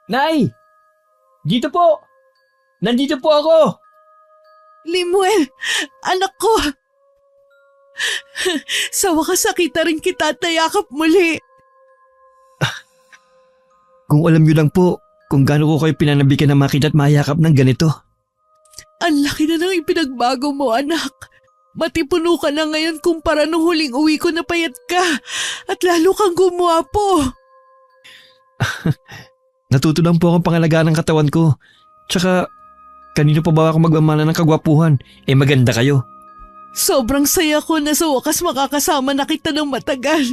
Nay! Dito po! Nandito po ako! Limuel, anak ko! Sa wakas nakita rin kita at nayakap muli. Kung alam niyo lang po kung gaano ko kayo pinanabikan na makita at mayakap ng ganito. Ang laki na ng ipinagbago mo, anak. Matipuno ka na ngayon kumpara nung huling uwi ko na payat ka at lalo kang gumwapo. Natuto lang po akong pangalagaan ng katawan ko. Tsaka, kanino pa ba ako magmamana ng kagwapuhan? Maganda kayo. Sobrang saya ko na sa wakas makakasama na kita ng matagal.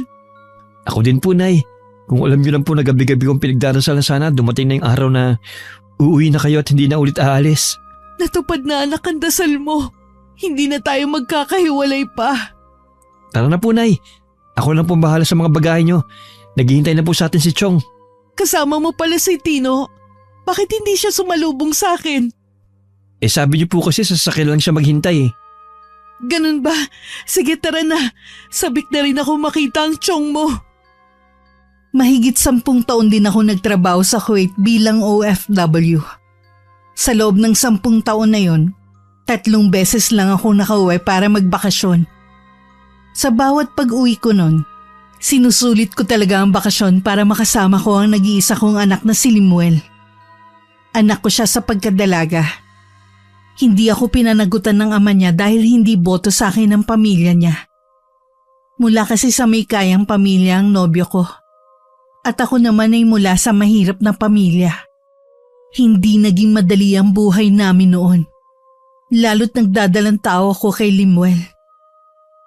Ako din po, Nay. Kung alam niyo lang po na gabi-gabi kong pinagdarasal na sana dumating na yung araw na uuwi na kayo at hindi na ulit aalis. Natupad na, anak, ang dasal mo. Hindi na tayo magkakahiwalay pa. Tara na po, Nay. Ako lang po bahala sa mga bagahe niyo. Naghihintay na po sa atin si Chong. Kasama mo pala si Tino. Bakit hindi siya sumalubong sa akin? Sabi niyo po kasi sa sasakyan lang siya maghintay. Ganun ba? Sige, tara na. Sabik na rin ako makita ang Chong mo. Mahigit 10 taon din ako nagtrabaho sa Kuwait bilang OFW. Sa loob ng 10 taon na yon, 3 beses lang ako nakauwi para magbakasyon. Sa bawat pag-uwi ko nun, sinusulit ko talaga ang bakasyon para makasama ko ang nag-iisa kong anak na si Limuel. Anak ko siya sa pagkadalaga. Hindi ako pinanagutan ng ama niya dahil hindi boto sa akin ang pamilya niya. Mula kasi sa may kayang pamilya ang nobyo ko. At ako naman ay mula sa mahirap na pamilya. Hindi naging madali ang buhay namin noon. Lalo't nagdadalang tao ako kay Limuel.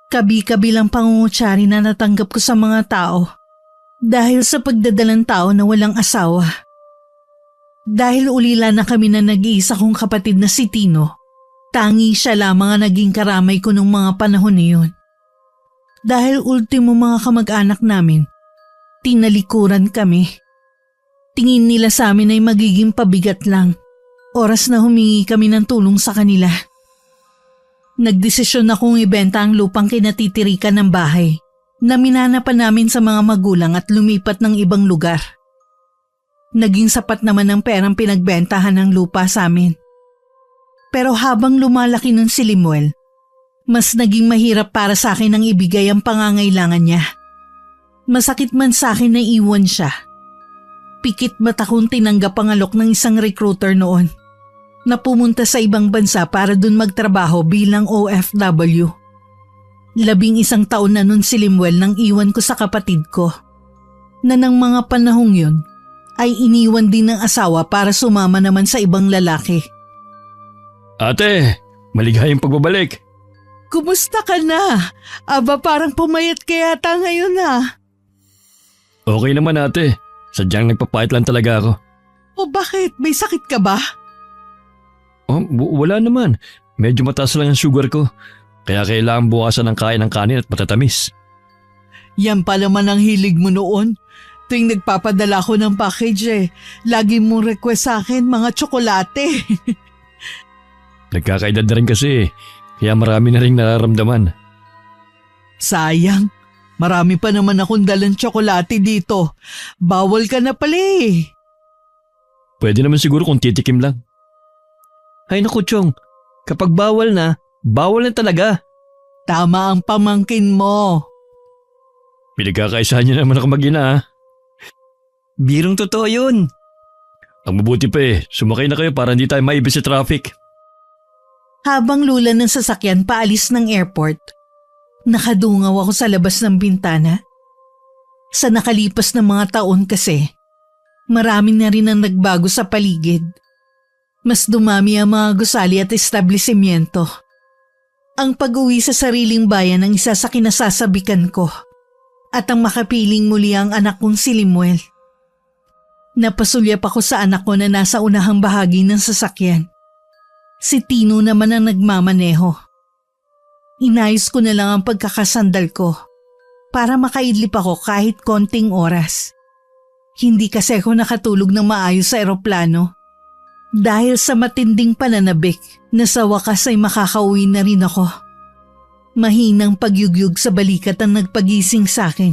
Kabi-kabilang pangungutsari na natanggap ko sa mga tao dahil sa pagdadalang tao na walang asawa. Dahil ulila na kami na nag-iisa kong kapatid na si Tino, tangi siya lamang ang naging karamay ko nung mga panahon na yun. Dahil ultimo mga kamag-anak namin, tinalikuran kami. Tingin nila sa amin ay magiging pabigat lang. Oras na humingi kami ng tulong sa kanila. Nagdesisyon akong ibenta ang lupang kinatitirikan ng bahay na minana pa namin sa mga magulang at lumipat ng ibang lugar. Naging sapat naman ang perang pinagbentahan ng lupa sa amin. Pero habang lumalaki nun si Limuel, mas naging mahirap para sa akin ang ibigay ang pangangailangan niya. Masakit man sa akin na iwan siya. Pikit mata kong tinanggap ang alok ng isang recruiter noon na pumunta sa ibang bansa para dun magtrabaho bilang OFW. 11 taon na nun si Limuel nang iwan ko sa kapatid ko na ng mga panahong yun ay iniwan din ng asawa para sumama naman sa ibang lalaki. Ate, maligayang pagbabalik. Kumusta ka na? Aba, parang pumayat ka yata ngayon ha. Okay naman, ate. Sadyang nagpapait lang talaga ako. O bakit? May sakit ka ba? Wala naman. Medyo mataas lang ang sugar ko. Kaya kailangan bukasan ng kain ng kanin at matatamis. Yan pa naman ang hilig mo noon. Tuwing nagpapadala ko ng package lagi mong request sa akin mga tsokolate. Nagkakaedad na rin kasi, kaya marami na rin nararamdaman. Sayang, marami pa naman akong dalang tsokolate dito. Bawal ka na pala eh. Pwede naman siguro kung titikim lang. Ay naku, Chong, kapag bawal na talaga. Tama ang pamangkin mo. Pinagkakaisahan niyo naman ako mag-ina ha. Birong totoo yun. Ang mabuti pa sumakay na kayo para hindi tayo maibis sa traffic. Habang lula ng sasakyan paalis ng airport, nakadungaw ako sa labas ng bintana. Sa nakalipas na mga taon kasi, marami na rin ang nagbago sa paligid. Mas dumami ang mga gusali at establishmento. Ang pag-uwi sa sariling bayan ang isa sa kinasasabikan ko at ang makapiling muli ang anak kong si Limuel. Napasulyap ako sa anak ko na nasa unahang bahagi ng sasakyan. Si Tino naman ang nagmamaneho. Inayos ko na lang ang pagkakasandal ko para makaidlip ako kahit konting oras. Hindi kasi ako nakatulog ng maayos sa eroplano dahil sa matinding pananabik na sa wakas ay makakauwi na rin ako. Mahinang pagyugyug sa balikat ang nagpagising sa akin.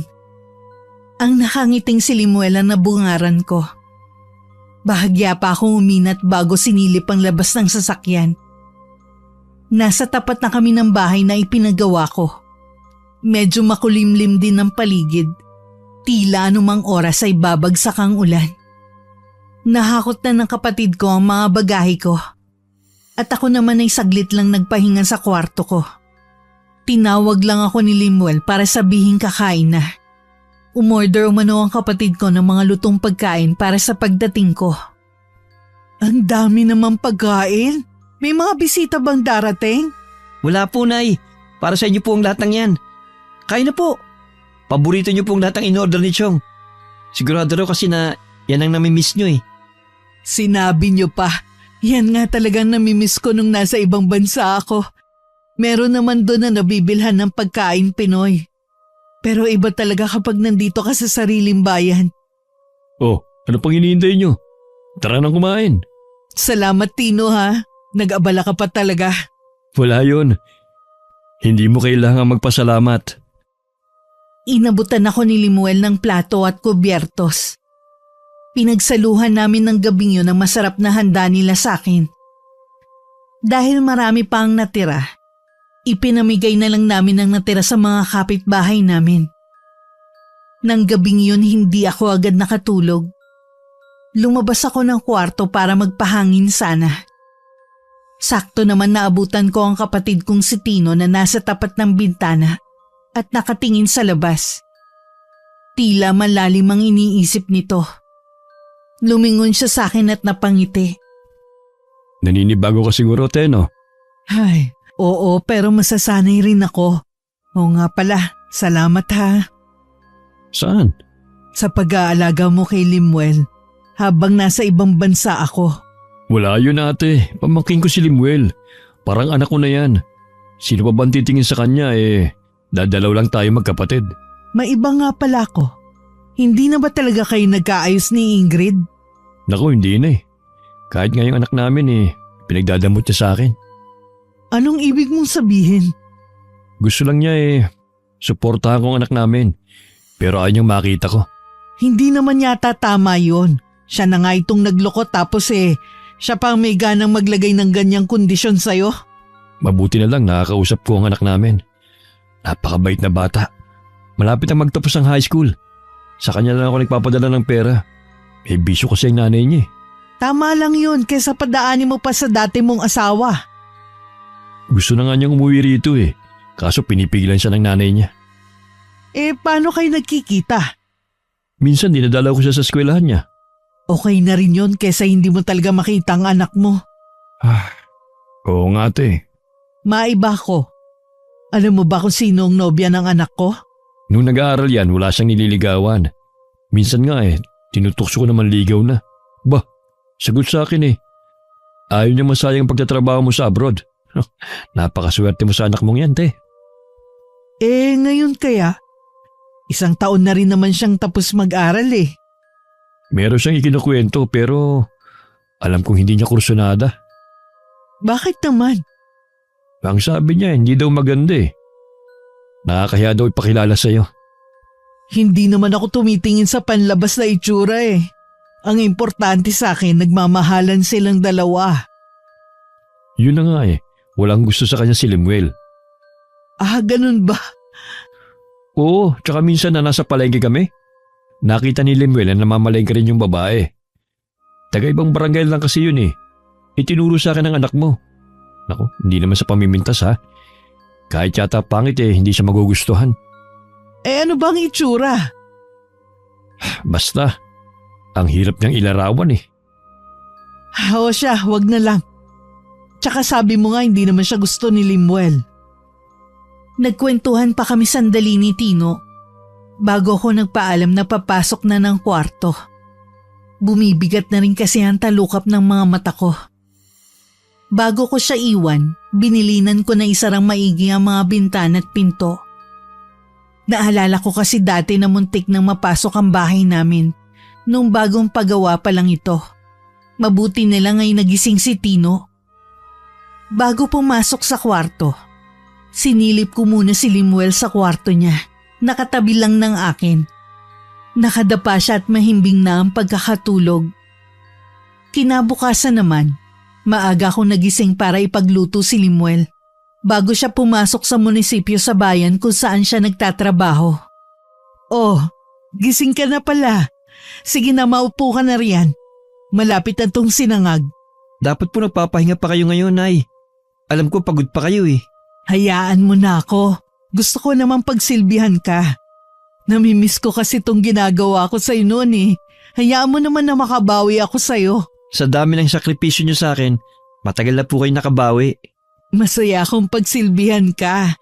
Ang nakangiting si Limuel ang nabungaran ko. Bahagya pa akong uminat bago sinilip ang labas ng sasakyan. Nasa tapat na kami ng bahay na ipinagawa ko. Medyo makulimlim din ang paligid. Tila anumang oras ay babagsak ang ulan. Nahakot na ng kapatid ko ang mga bagahe ko. At ako naman ay saglit lang nagpahinga sa kwarto ko. Tinawag lang ako ni Limuel para sabihin kakain na. Umorder umano ang kapatid ko ng mga lutong pagkain para sa pagdating ko. Ang dami namang pagkain. May mga bisita bang darating? Wala po, Nay. Para sa inyo po ang lahat ng yan. Kain na po. Paborito niyo po ang lahat ng in-order ni Chong. Sigurado raw kasi na yan ang namimiss niyo eh. Sinabi niyo pa. Yan nga talagang namimiss ko nung nasa ibang bansa ako. Meron naman doon na nabibilhan ng pagkain Pinoy. Pero iba talaga kapag nandito ka sa sariling bayan. Oh, ano pang hinihintay niyo? Tara nang kumain. Salamat Tino ha. Nag-abala ka pa talaga. Wala yun. Hindi mo kailangang magpasalamat. Inabutan ako ni Limuel ng plato at kubyertos. Pinagsaluhan namin ng gabing yun ang masarap na handa nila sa akin. Dahil marami pa ang natira, ipinamigay na lang namin ang natira sa mga kapitbahay namin. Nang gabing yun hindi ako agad nakatulog. Lumabas ako ng kwarto para magpahangin sana. Sakto naman naabutan ko ang kapatid kong si Tino na nasa tapat ng bintana at nakatingin sa labas. Tila malalim ang iniisip nito. Lumingon siya sa akin at napangiti. Naninibago ka siguro, Teno. Ay, oo pero masasanay rin ako. Oo nga pala, salamat ha. Saan? Sa pag-aalaga mo kay Limuel habang nasa ibang bansa ako. Wala yun ate. Pamangkin ko si Limuel. Parang anak ko na yan. Sino pa ba ang titingin sa kanya eh? Dadalaw lang tayo magkapatid. Maiba nga pala ako. Hindi na ba talaga kayo nagkaayos ni Ingrid? Naku, hindi na eh. Kahit nga yung anak namin eh, pinagdadamot niya sa akin. Anong ibig mong sabihin? Gusto lang niya eh, suportahan ko ang anak namin. Pero ayaw niyang makita ko. Hindi naman yata tama yon. Siya na nga itong nagloko tapos siya pa ang may ganang maglagay ng ganyang kondisyon sa'yo. Mabuti na lang nakakausap ko ang anak namin. Napakabait na bata. Malapit na magtapos ang high school. Sa kanya lang ako nagpapadala ng pera. May bisyo kasi ang nanay niya eh. Tama lang yun kaysa padaanin mo pa sa dati mong asawa. Gusto na nga niyang umuwi rito eh. Kaso pinipigilan siya ng nanay niya. Paano kayo nagkikita? Minsan dinadalaw ko siya sa eskwelahan niya. Okay na rin yun kaysa hindi mo talaga makita ang anak mo. Oo nga ate. Maiba ko. Alam mo ba kung sino ang nobya ng anak ko? Nung nag-aaral yan, wala siyang nililigawan. Minsan nga tinutokso ko naman ligaw na. Bah, sagot sa akin eh. Ayaw niya masayang pagtatrabaho mo sa abroad. Napakaswerte mo sa anak mong yan, te. Ngayon kaya? 1 taon na rin naman siyang tapos mag-aral eh. Meron siyang ikinukwento pero alam kong hindi niya kursunada. Bakit naman? Ang sabi niya, hindi daw maganda eh. Nakakahiya daw ipakilala sa'yo. Hindi naman ako tumitingin sa panlabas na itsura eh. Ang importante sa akin, nagmamahalan silang dalawa. Yun na nga eh. Walang gusto sa kanya si Limuel. Ganun ba? Oo, tsaka minsan na nasa palengke kami. Nakita ni Limuel na namamalengke rin yung babae. Taga-ibang barangay lang kasi yun eh. Itinuro sa akin ng anak mo. Naku, hindi naman sa pamimintas ha. Kahit yata pangit hindi siya magugustuhan. Ano bang itsura? Basta, ang hirap niyang ilarawan eh. O siya, wag na lang. Tsaka sabi mo nga hindi naman siya gusto ni Limuel. Nagkwentuhan pa kami sandali ni Tino bago ako nagpaalam na papasok na ng kwarto. Bumibigat na rin kasi ang talukap ng mga mata ko. Bago ko siya iwan, binilinan ko na isarang maigi ang mga bintana at pinto. Naalala ko kasi dati na muntik nang mapasok ang bahay namin nung bagong pagawa pa lang ito. Mabuti nila ngayon nagising si Tino. Bago pumasok sa kwarto, sinilip ko muna si Limuel sa kwarto niya. Nakatabi lang ng akin. Nakadapa siya at mahimbing na ang pagkakatulog. Kinabukasan naman, maaga akong nagising para ipagluto si Limuel bago siya pumasok sa munisipyo sa bayan kung saan siya nagtatrabaho. Oh, gising ka na pala. Sige na, maupo ka na riyan. Malapit na tong sinangag. Dapat po nagpapahinga pa kayo ngayon, Nay. Alam ko pagod pa kayo eh. Hayaan mo na ako. Gusto ko namang pagsilbihan ka. Namimiss ko kasi tong ginagawa ko sa'yo noon eh. Hayaan mo naman na makabawi ako sa'yo. Sa dami ng sakripisyo niyo sa akin, matagal na po kayo nakabawi. Masaya akong pagsilbihan ka.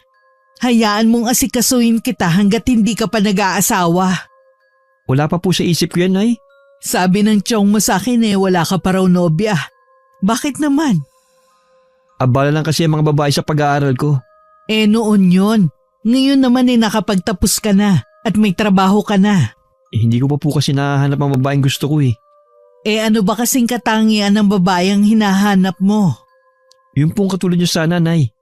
Hayaan mong asikasuhin kita hanggat hindi ka pa nag-aasawa. Wala pa po sa isip ko yan, Nay. Sabi ng tiyong mo sa akin wala ka pa raw nobya. Bakit naman? Abala lang kasi ang mga babae sa pag-aaral ko. Noon yun. Ngayon naman nakapagtapos ka na at may trabaho ka na. Hindi ko pa po kasi nahahanap ang babaeng gusto ko eh. Ano ba kasing katangian ng babaeng hinahanap mo? Yung pong katulad niyo sana, Nay.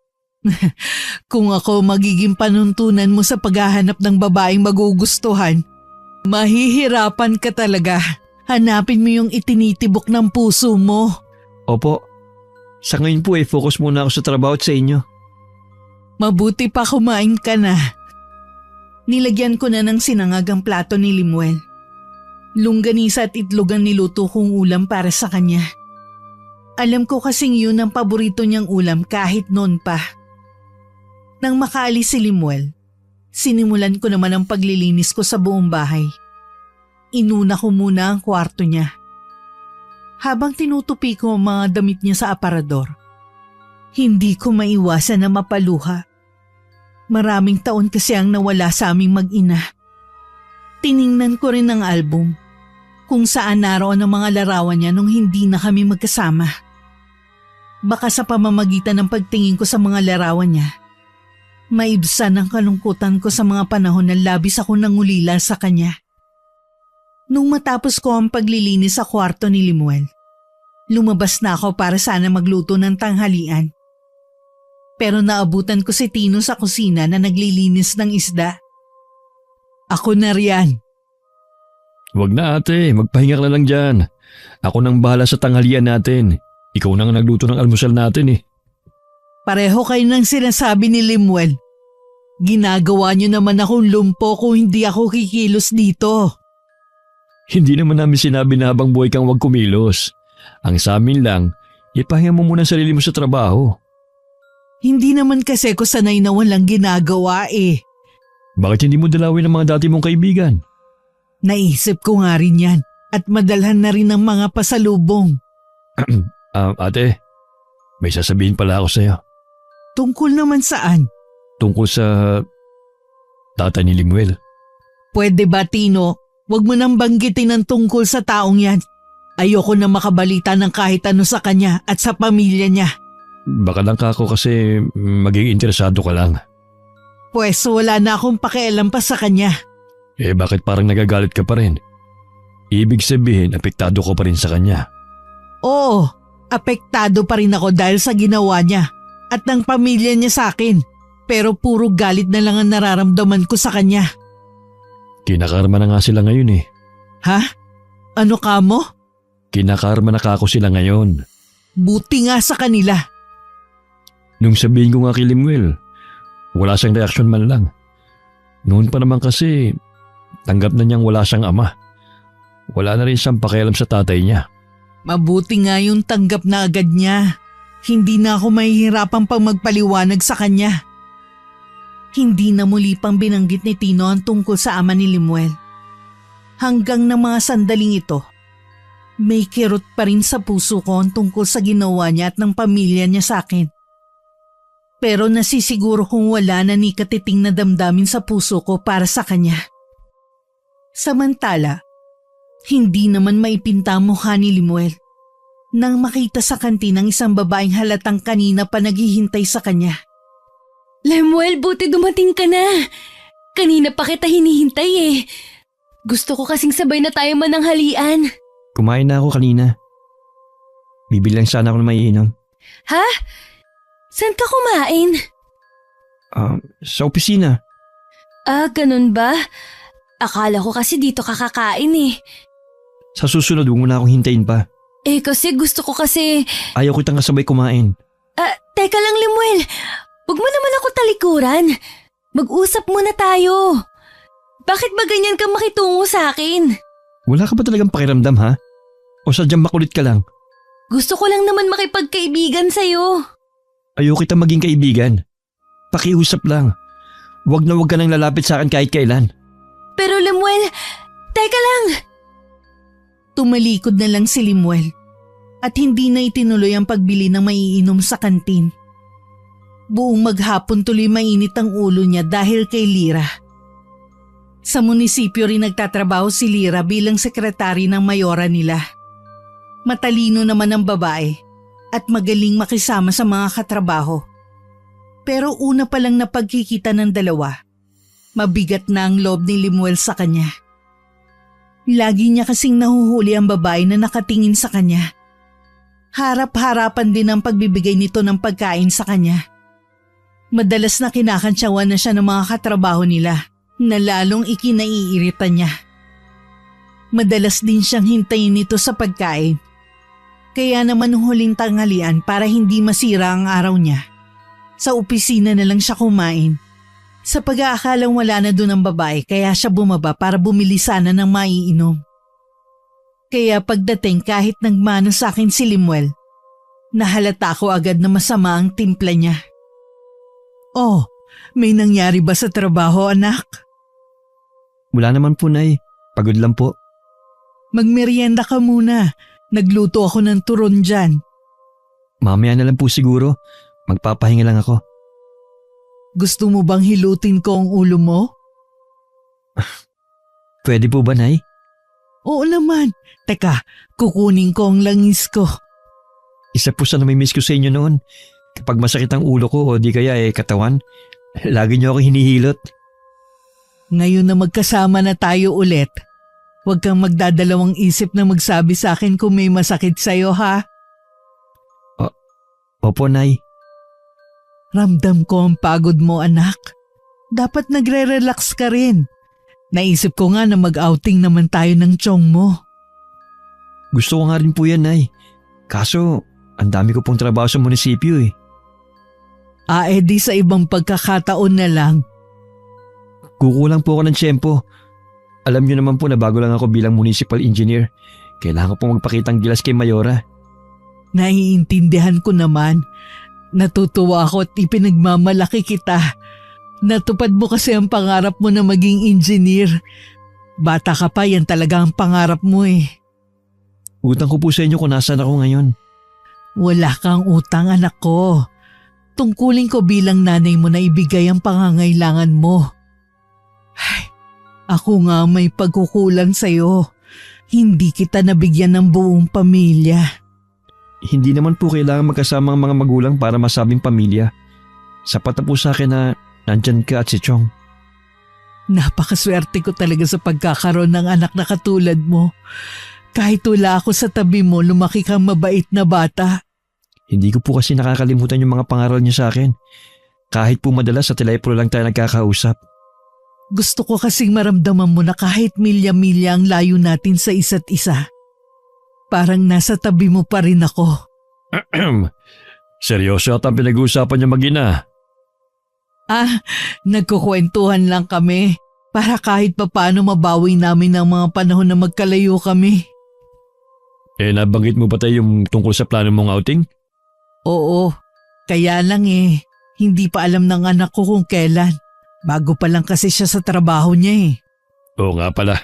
Kung ako magiging panuntunan mo sa paghahanap ng babaeng magugustuhan, mahihirapan ka talaga. Hanapin mo yung itinitibok ng puso mo. Opo. Sa ngayon po focus muna ako sa trabaho at sa inyo. Mabuti pa kumain ka na. Nilagyan ko na ng sinangag ang plato ni Limuel. Longganisa at itlog ang niluto kong ulam para sa kanya. Alam ko kasing yun ang paborito niyang ulam kahit noon pa. Nang makaalis si Limuel, sinimulan ko naman ang paglilinis ko sa buong bahay. Inuna ko muna ang kwarto niya. Habang tinutupi ko ang mga damit niya sa aparador, hindi ko maiwasan na mapaluha. Maraming taon kasi ang nawala sa aming mag-ina. Tiningnan ko rin ang album kung saan naroon ang mga larawan niya nung hindi na kami magkasama. Baka sa pamamagitan ng pagtingin ko sa mga larawan niya, maibsan ang kalungkutan ko sa mga panahon na labis ako nangulila sa kanya. Nung matapos ko ang paglilinis sa kwarto ni Limuel, lumabas na ako para sana magluto ng tanghalian. Pero naabutan ko si Tino sa kusina na naglilinis ng isda. Ako na riyan. Wag na ate, magpahinga ka na lang dyan. Ako nang bahala sa tanghalian natin. Ikaw nang nagluto ng almusal natin eh. Pareho kayo ng sinasabi ni Limuel. Ginagawa niyo naman akong lumpo kung hindi ako kikilos dito. Hindi naman namin sinabi na habang buhay kang wag kumilos. Ang sa amin lang, ipahinga mo muna ang sarili mo sa trabaho. Hindi naman kasi ko sanay na walang ginagawa eh. Bakit hindi mo dalawin ang mga dati mong kaibigan? Naisip ko nga rin yan at madalhan na rin ng mga pasalubong. Ate, may sasabihin pala ako sa'yo. Tungkol naman saan? Tungkol sa tatay ni Limuel. Pwede ba Tino, wag mo nang banggitin ang tungkol sa taong yan. Ayoko na makabalita ng kahit ano sa kanya at sa pamilya niya. Baka lang kako kasi maging interesado ka lang. Pwes wala na akong pakialam pa sa kanya. Bakit parang nagagalit ka pa rin? Ibig sabihin, apektado ko pa rin sa kanya. Oo, apektado pa rin ako dahil sa ginawa niya at ng pamilya niya sa akin. Pero puro galit na lang ang nararamdaman ko sa kanya. Kinakarma na nga sila ngayon eh. Ha? Ano ka mo? Kinakarma na kako sila ngayon. Buti nga sa kanila. Nung sabihin ko nga kay Limuel, wala siyang reaksyon man lang. Noon pa naman kasi, tanggap na niyang wala siyang ama. Wala na rin siyang pakialam sa tatay niya. Mabuti nga yung tanggap na agad niya. Hindi na ako mahihirapang pang magpaliwanag sa kanya. Hindi na muli pang binanggit ni Tino ang tungkol sa ama ni Limuel. Hanggang ng mga sandaling ito, may kirot pa rin sa puso ko ang tungkol sa ginawa niya at ng pamilya niya sa akin. Pero nasisiguro kong wala na ni katiting na damdamin sa puso ko para sa kanya. Samantala, hindi naman maipinta ang mukha ni Limuel nang makita sa kantin ang isang babaeng halatang kanina pa naghihintay sa kanya. Lemuel, buti dumating ka na. Kanina pa kita hinihintay eh. Gusto ko kasing sabay na tayo mananghalian. Kumain na ako kanina. Bibili lang sana ako ng maiinom. Ha? Saan ka kumain? Sa opisina. Ganun ba? Akala ko kasi dito kakakain eh. Sa susunod, huwag mo na akong hintayin pa. Kasi gusto ko kasi… Ayaw kitang kasabay kumain. Teka lang, Lemuel. Huwag mo naman ako talikuran. Mag-usap muna tayo. Bakit ba ganyan ka makitungo sa akin? Wala ka ba talagang pakiramdam ha? O sadyang makulit ka lang? Gusto ko lang naman makipagkaibigan sa'yo. Ayaw kita maging kaibigan. Pakiusap lang. Huwag na huwag ka nang lalapit sa akin kahit kailan. Pero Lemuel, teka lang. Tumalikod na lang si Lemuel at hindi na itinuloy ang pagbili ng maiinom sa kantin. Buong maghapon tuloy mainit ang ulo niya dahil kay Lyra. Sa munisipyo rin nagtatrabaho si Lyra bilang sekretary ng mayora nila. Matalino naman ang babae at magaling makisama sa mga katrabaho. Pero una pa lang na pagkikita ng dalawa, mabigat na ang loob ni Lemuel sa kanya. Lagi niya kasing nahuhuli ang babae na nakatingin sa kanya. Harap-harapan din ang pagbibigay nito ng pagkain sa kanya. Madalas na kinakantsawan na siya ng mga katrabaho nila na lalong ikinaiirita niya. Madalas din siyang hintayin nito sa pagkain. Kaya naman huling tanghalian para hindi masira ang araw niya. Sa opisina na lang siya kumain. Sa pag-aakalang wala na doon ang babae kaya siya bumaba para bumili sana ng maiinom. Kaya pagdating kahit nagmano sa akin si Lemuel, nahalata ko agad na masama ang timpla niya. Oh, may nangyari ba sa trabaho, anak? Wala naman po, Nay. Pagod lang po. Magmerienda ka muna. Nagluto ako ng turon dyan. Mamaya na lang po siguro. Magpapahinga lang ako. Gusto mo bang hilutin ko ang ulo mo? Pwede po ba, Nay? Oo naman. Teka, kukunin ko ang langis ko. Isa po sa namimiss ko sa inyo noon. Kapag masakit ang ulo ko o di kaya katawan, lagi niyo ako hinihilot. Ngayon na magkasama na tayo ulit, huwag kang magdadalawang isip na magsabi sa akin kung may masakit sa'yo ha. Opo, Nay. Ramdam ko ang pagod mo anak. Dapat nagre-relax ka rin. Naisip ko nga na mag-outing naman tayo ng tiyong mo. Gusto ko nga rin po yan, Nay. Kaso, ang dami ko pong trabaho sa munisipyo eh. Di sa ibang pagkakataon na lang. Kukulang po ako ng tiyempo. Alam niyo naman po na bago lang ako bilang municipal engineer. Kailangan ko pong magpakitang gilas kay Mayora. Naiintindihan ko naman. Natutuwa ako at ipinagmamalaki kita. Natupad mo kasi ang pangarap mo na maging engineer. Bata ka pa, yan talaga ang pangarap mo eh. Utang ko po sa inyo kung nasaan ako ngayon. Wala kang utang anak ko. Tungkulin ko bilang nanay mo na ibigay ang pangangailangan mo. Ay, ako nga may pagkukulang sa'yo. Hindi kita nabigyan ng buong pamilya. Hindi naman po kailangan magkasama ang mga magulang para masabing pamilya. Sapat na po sa akin na nandyan ka at si Chong. Napakaswerte ko talaga sa pagkakaroon ng anak na katulad mo. Kahit wala ako sa tabi mo, lumaki kang mabait na bata. Hindi ko po kasi nakakalimutan yung mga pangaral niyo sa akin. Kahit po madalas sa telepono lang tayo nagkakausap. Gusto ko kasing maramdaman mo na kahit milya-milya ang layo natin sa isa't isa. Parang nasa tabi mo pa rin ako. Seryoso at ang pinag-uusapan niyo mag-ina. Nagkukwentuhan lang kami para kahit papaano mabawi namin ang mga panahon na magkalayo kami. Nabanggit mo ba tayo yung tungkol sa plano mong outing? Oo, kaya lang hindi pa alam ng anak ko kung kailan. Bago pa lang kasi siya sa trabaho niya Oo nga pala.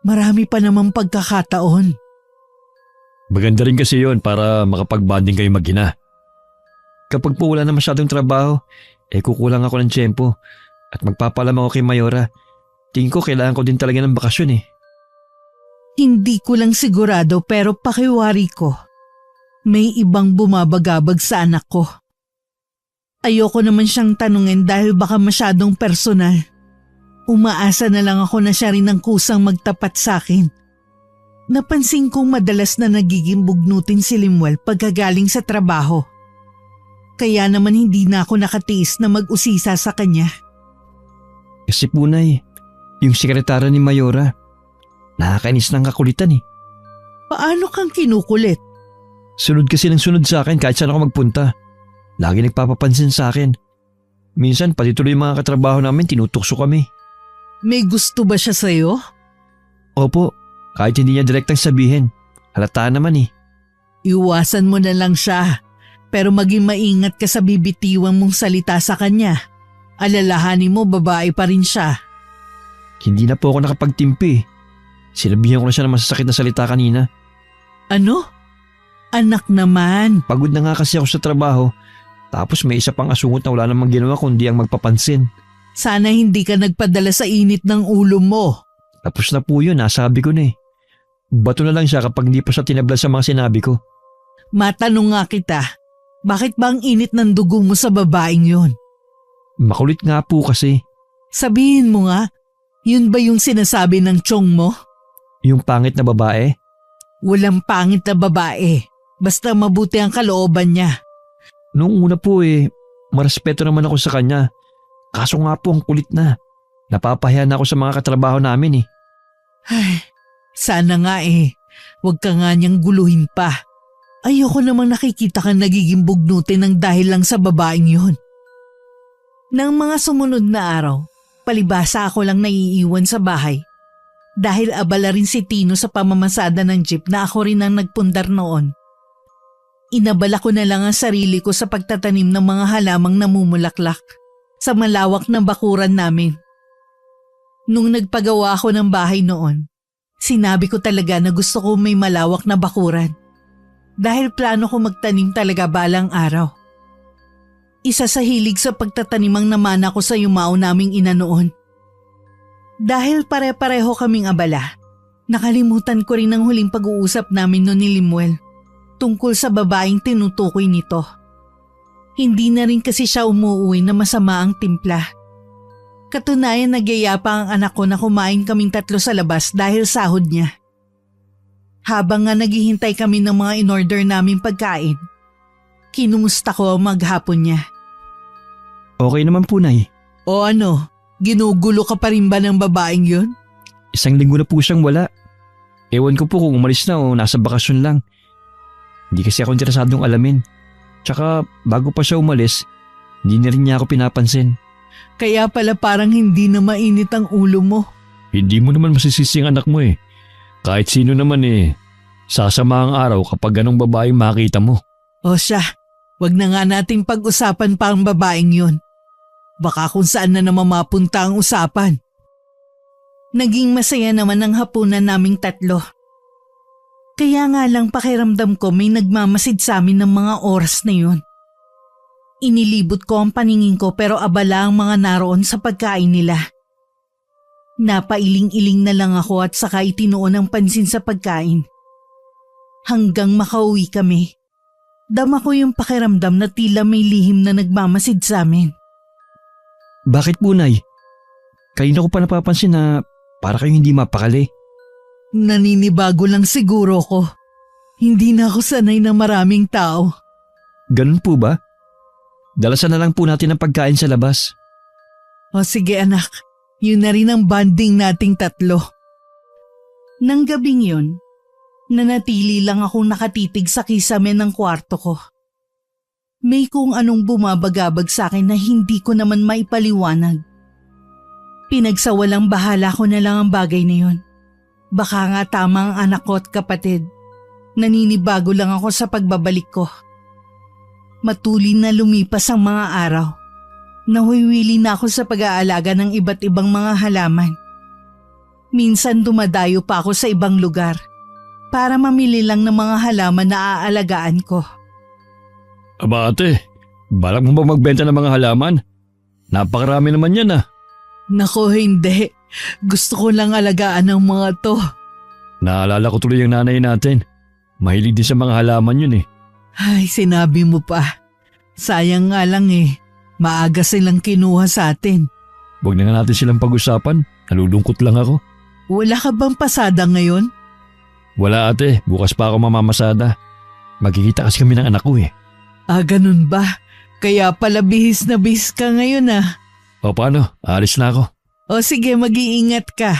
Marami pa namang pagkakataon. Maganda rin kasi yon para makapag-bonding kayo mag-ina. Kapag po wala na masyadong trabaho, kukulang ako ng tiyempo at magpapalam ako kay Mayora. Tingin ko kailangan ko din talaga ng bakasyon Hindi ko lang sigurado pero pakiwari ko. May ibang bumabagabag sa anak ko. Ayoko naman siyang tanungin dahil baka masyadong personal. Umaasa na lang ako na siya rin ang kusang magtapat sa akin. Napansin kong madalas na nagiging bugnutin si Lemuel pagkagaling sa trabaho. Kaya naman hindi na ako nakatiis na mag-usisa sa kanya. Kasi punay, yung sekretara ni Mayora, nakakainis ng kakulitan Paano kang kinukulit? Sunod kasi ng sunod sa akin kahit saan ako magpunta. Lagi nagpapapansin sa akin. Minsan pati tuloy yung mga katrabaho namin tinutukso kami. May gusto ba siya sa'yo? Opo, kahit hindi niya direktang sabihin. Halata naman eh. Iwasan mo na lang siya. Pero maging maingat ka sa bibitiwan mong salita sa kanya. Alalahanin mo babae pa rin siya. Hindi na po ako nakapagtimpi. Sinabihan ko na siya ng masasakit na salita kanina. Ano? Anak naman. Pagod na nga kasi ako sa trabaho. Tapos may isa pang asungot na wala namang ginawa kundi ang magpapansin. Sana hindi ka nagpadala sa init ng ulo mo. Tapos na po yun, nasabi ko na eh. Bato na lang siya kapag hindi pa siya tinabla sa mga sinabi ko. Matanong nga kita, bakit ba ang init ng dugo mo sa babaeng yun? Makulit nga po kasi. Sabihin mo nga, yun ba yung sinasabi ng tiyong mo? Yung pangit na babae? Walang pangit na babae. Basta mabuti ang kalooban niya. Noong una po marespeto naman ako sa kanya. Kaso nga po ang kulit na. Napapahiya na ako sa mga katrabaho namin eh. Ay, sana nga huwag ka nga niyang guluhin pa. Ayoko namang nakikita kang nagiging bugnutin ng dahil lang sa babaeng yun. Nang mga sumunod na araw, palibasa ako lang naiiwan sa bahay. Dahil abala rin si Tino sa pamamasada ng jeep na ako rin ang nagpundar noon. Inabala ko na lang ang sarili ko sa pagtatanim ng mga halamang namumulaklak sa malawak na bakuran namin. Nung nagpagawa ako ng bahay noon, sinabi ko talaga na gusto ko may malawak na bakuran. Dahil plano ko magtanim talaga balang araw. Isa sa hilig sa pagtatanim ang namana ko sa yumao naming ina noon. Dahil pare-pareho kaming abala, nakalimutan ko rin ang huling pag-uusap namin noon ni Limuel tungkol sa babaeng tinutukoy nito. Hindi na rin kasi siya umuuwi na masama ang timpla. Katunayan nagyaya pa ang anak ko na kumain kaming 3 sa labas dahil sahod niya. Habang nga naghihintay kami ng mga in-order naming pagkain, kinumusta ko ang maghapon niya. Okay naman po, Nay. O ano, ginugulo ka pa rin ba ng babaeng yun? 1 linggo na po siyang wala. Ewan ko po kung umalis na o nasa bakasyon lang. Hindi kasi ako interesadong alamin. Tsaka bago pa siya umalis, hindi na rin niya ako pinapansin. Kaya pala parang hindi na mainit ang ulo mo. Hindi mo naman masisisi ang anak mo eh. Kahit sino naman sasama ang araw kapag ganong babaeng makita mo. O siya, wag na nga nating pag-usapan pa ang babaeng yun. Baka kung saan na naman mapunta ang usapan. Naging masaya naman ang hapunan naming 3. Kaya nga lang pakiramdam ko may nagmamasid sa amin ng mga oras na yun. Inilibot ko ang paningin ko pero abala ang mga naroon sa pagkain nila. Napailing-iling na lang ako at saka itinuon ang pansin sa pagkain. Hanggang makauwi kami, dama ko yung pakiramdam na tila may lihim na nagmamasid sa amin. Bakit po, Nay? Kanina ko pa napapansin na para kayong hindi mapakali. Naninibago lang siguro ko. Hindi na ako sanay ng maraming tao. Ganun po ba? Dalasan na lang po natin ang pagkain sa labas. O sige anak, yun na rin ang bonding nating 3. Nang gabing yun, nanatili lang akong nakatitig sa kisame ng kwarto ko. May kung anong bumabagabag sa akin na hindi ko naman maipaliwanag. Pinagsawalang bahala ko na lang ang bagay na yun. Baka nga tama ang anak ko at kapatid. Naninibago lang ako sa pagbabalik ko. Matulin na lumipas ang mga araw. Nahuwiwili na ako sa pag-aalaga ng iba't ibang mga halaman. Minsan dumadayo pa ako sa ibang lugar para mamili lang ng mga halaman na aalagaan ko. Aba ate, balak mo ba magbenta ng mga halaman? Napakarami naman yan ah. Nako hindi. Gusto ko lang alagaan ang mga to. Naalala ko tuloy yung nanay natin. Mahilig din sa mga halaman yun eh. Ay, sinabi mo pa. Sayang nga lang maaga silang kinuha sa atin. Huwag na nga natin silang pag-usapan. Nalulungkot lang ako. Wala ka bang pasada ngayon? Wala ate, bukas pa ako mamamasada. Magkikita kasi kami ng anak ko eh. Ah, ganun ba? Kaya pala bihis na bihis ka ngayon ah. O paano, alis na ako. O sige, mag-iingat ka.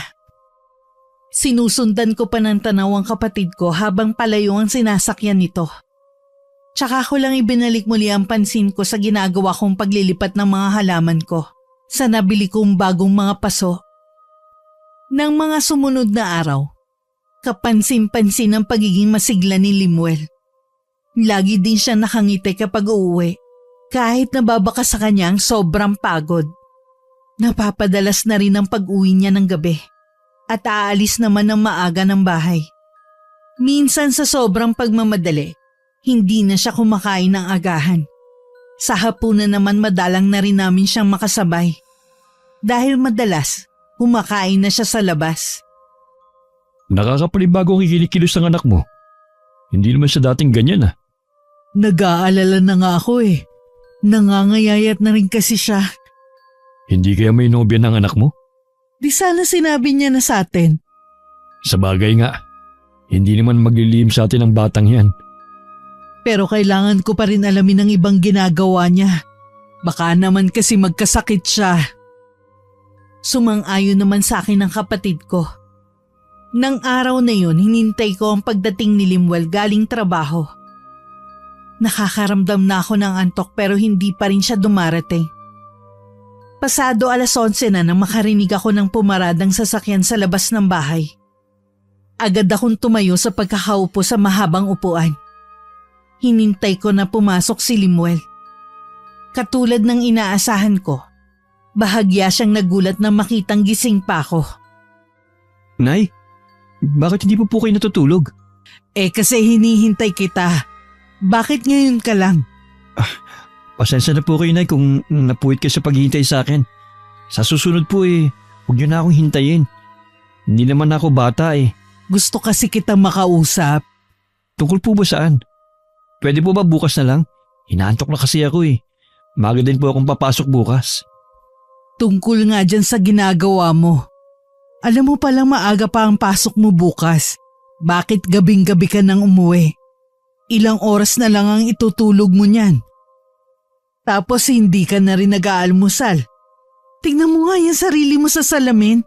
Sinusundan ko pa ng tanaw ang kapatid ko habang palayo ang sinasakyan nito. Tsaka ko lang ibinalik muli ang pansin ko sa ginagawa kong paglilipat ng mga halaman ko sa nabili kong bagong mga paso. Nang mga sumunod na araw, kapansin-pansin ang pagiging masigla ni Limuel. Lagi din siya nakangiti kapag uuwi, kahit nababaka sa kanya ang sobrang pagod. Napapadalas na rin ang pag-uwi niya ng gabi at aalis naman ng maaga ng bahay. Minsan sa sobrang pagmamadali, hindi na siya kumakain ng agahan. Sa hapunan naman madalang na rin namin siyang makasabay. Dahil madalas, kumakain na siya sa labas. Nakakapanibago ang ikinikilos ng anak mo. Hindi naman siya dating ganyan ah. Nag-aalala na nga ako eh. Nangangayayat na rin kasi siya. Hindi kaya may nobya ng anak mo? Di sana sinabi niya na sa atin. Sa bagay nga, hindi naman maglilihim sa atin ang batang yan. Pero kailangan ko pa rin alamin ang ibang ginagawa niya. Baka naman kasi magkasakit siya. Sumang-ayon naman sa akin ang kapatid ko. Nang araw na yun, hinintay ko ang pagdating ni Limuel galing trabaho. Nakakaramdam na ako ng antok pero hindi pa rin siya dumarating. Pasado 11:00 na nang makarinig ako ng pumaradang sasakyan sa labas ng bahay. Agad akong tumayo sa pagkakaupo sa mahabang upuan. Hinintay ko na pumasok si Limuel. Katulad ng inaasahan ko, bahagya siyang nagulat na makitang gising pa ako. Nay, bakit hindi po kayo natutulog? Kasi hinihintay kita. Bakit ngayon ka lang? Pasensya na po kayo, Nay, kung napuwit kayo sa paghihintay sa akin. Sa susunod po huwag niyo na akong hintayin. Hindi naman ako bata eh. Gusto kasi kitang makausap. Tungkol po ba saan? Pwede po ba bukas na lang? Hinaantok na kasi ako eh. Maaga din po akong papasok bukas. Tungkol nga dyan sa ginagawa mo. Alam mo palang maaga pa ang pasok mo bukas. Bakit gabing-gabi ka nang umuwi? Ilang oras na lang ang itutulog mo niyan. Tapos hindi ka na rin nag-aalmusal. Tingnan mo nga yung sarili mo sa salamin.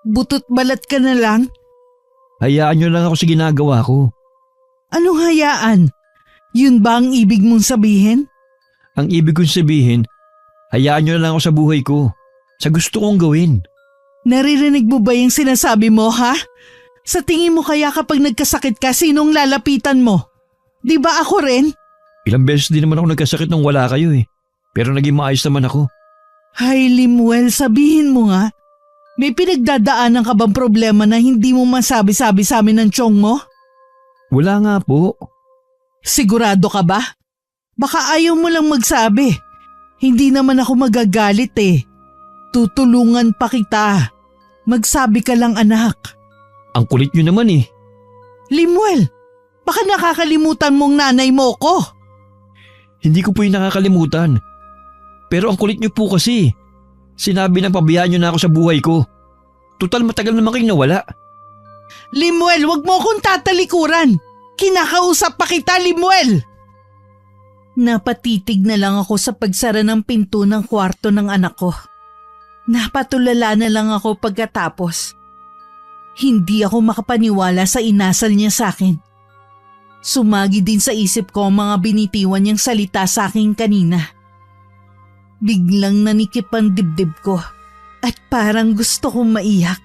Butot balat ka na lang. Hayaan niyo lang ako sa ginagawa ko. Anong hayaan? Yun ba ang ibig mong sabihin? Ang ibig kong sabihin, hayaan niyo lang ako sa buhay ko. Sa gusto kong gawin. Naririnig mo ba yung sinasabi mo, ha? Sa tingin mo kaya kapag nagkasakit ka, sinong lalapitan mo? Di ba ako rin? Ilang beses din naman ako nagkasakit nung wala kayo eh. Pero naging maayos naman ako. Hay Limuel, sabihin mo nga. May pinagdadaanan ka bang problema na hindi mo masabi-sabi sa amin ng tiyong mo? Wala nga po. Sigurado ka ba? Baka ayaw mo lang magsabi. Hindi naman ako magagalit eh. Tutulungan pa kita. Magsabi ka lang anak. Ang kulit niyo naman eh. Limuel, baka nakakalimutan mong nanay mo ko. Hindi ko po yung nakakalimutan. Pero ang kulit niyo po kasi. Sinabi na pabayaan niyo na ako sa buhay ko. Tutal matagal naman kayong nawala. Limuel, wag mo akong tatalikuran. Kinakausap pa kita, Limuel. Napatitig na lang ako sa pagsara ng pinto ng kwarto ng anak ko. Napatulala na lang ako pagkatapos. Hindi ako makapaniwala sa inasal niya sa akin. Sumagi din sa isip ko ang mga binitiwan niyang salita sa akin kanina. Biglang nanikip ang dibdib ko at parang gusto kong maiyak.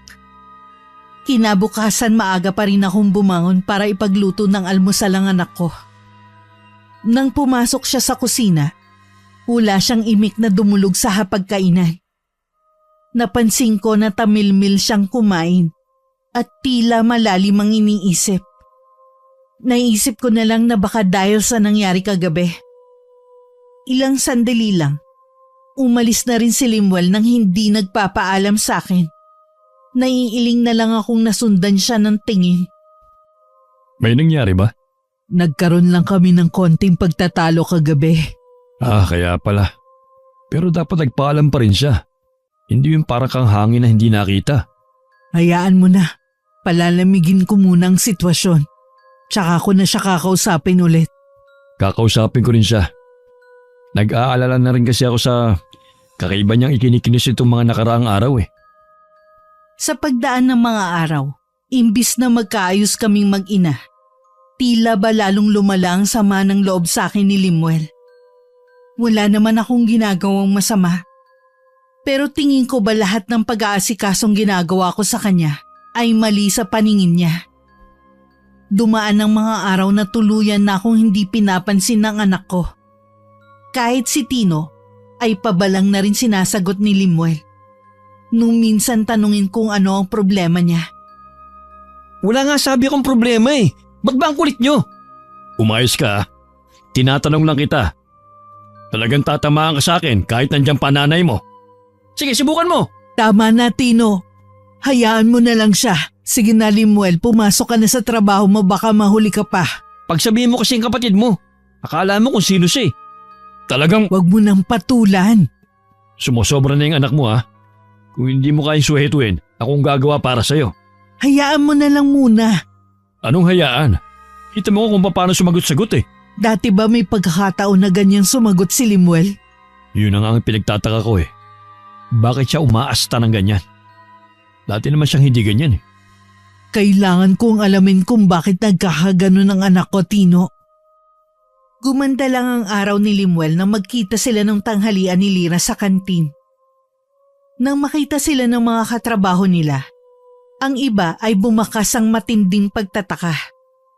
Kinabukasan maaga pa rin akong bumangon para ipagluto ng almusal ang anak ko. Nang pumasok siya sa kusina, wala siyang imik na dumulog sa hapagkainan. Napansin ko na tamilmil siyang kumain at tila malalim ang iniisip. Naisip ko na lang na baka dahil sa nangyari kagabi. Ilang sandali lang, umalis na rin si Limuel nang hindi nagpapaalam sa akin. Naiiling na lang akong nasundan siya ng tingin. May nangyari ba? Nagkaroon lang kami ng konting pagtatalo kagabi. Kaya pala. Pero dapat nagpaalam pa rin siya. Hindi yung para kang hangin na hindi nakita. Hayaan mo na. Palalamigin ko muna ang sitwasyon. Tsaka ko na siya kakausapin ulit. Kakausapin ko rin siya. Nag-aalala na rin kasi ako sa kakaiba niyang ikinikinis itong mga nakaraang araw eh. Sa pagdaan ng mga araw, Imbis na magkaayos kaming mag-ina, tila ba lalong lumala ang sama ng loob sa akin ni Limuel. Wala naman akong ginagawang masama. Pero tingin ko ba lahat ng pag-aasikasong ginagawa ko sa kanya ay mali sa paningin niya? Dumaan ang mga araw na tuluyan na akong hindi pinapansin ng anak ko. Kahit si Tino ay pabalang na rin sinasagot ni Limuel. Nung minsan tanungin kung ano ang problema niya. Wala nga sabi akong problema eh. Ba't ba ang kulit nyo? Umayos ka. Tinatanong lang kita. Talagang tatamaan ka sa akin kahit nandiyan pa nanay mo. Sige, subukan mo. Tama na, Tino. Hayaan mo na lang siya. Sige na, Limuel, pumasok ka na sa trabaho mo, baka mahuli ka pa. Pagsabihin mo kasing kapatid mo, akala mo kung sino siya eh. Talagang Huwag mo nang patulan. sumusobra na yung anak mo ha. Kung hindi mo kayang suhetuin, akong gagawa para sa'yo. Hayaan mo na lang muna. Anong hayaan? Kita mo kung paano sumagot-sagot eh. Dati ba may pagkakataon na ganyang sumagot si Limuel? Yun ang pinagtataka ko eh. Bakit siya umaasta ng ganyan? Dati naman siyang hindi ganyan eh. Kailangan kong alamin kung bakit nagkakaganon ang anak ko, Tino. Gumanda lang ang araw ni Limuel nang magkita sila ng tanghalian ni Lira sa kantin. Nang makita sila ng mga katrabaho nila, ang iba ay bumakas ang matinding pagtataka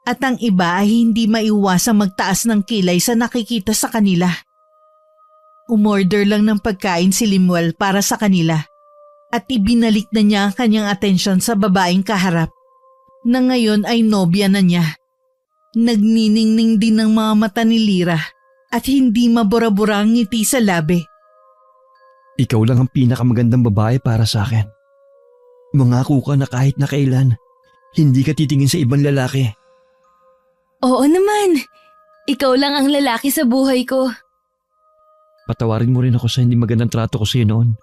at ang iba ay hindi maiwasang magtaas ng kilay sa nakikita sa kanila. Umorder lang ng pagkain si Limuel para sa kanila at ibinalik na niya ang kanyang atensyon sa babaeng kaharap na ngayon ay nobya na niya. Nagniningning din ng mga mata ni Lira at hindi mabura-bura ang ngiti sa labi. Ikaw lang ang pinakamagandang babae para sa akin. Mangako ka na kahit na kailan, hindi ka titingin sa ibang lalaki. Oo naman. Ikaw lang ang lalaki sa buhay ko. Patawarin mo rin ako sa hindi magandang trato ko sa'yo noon.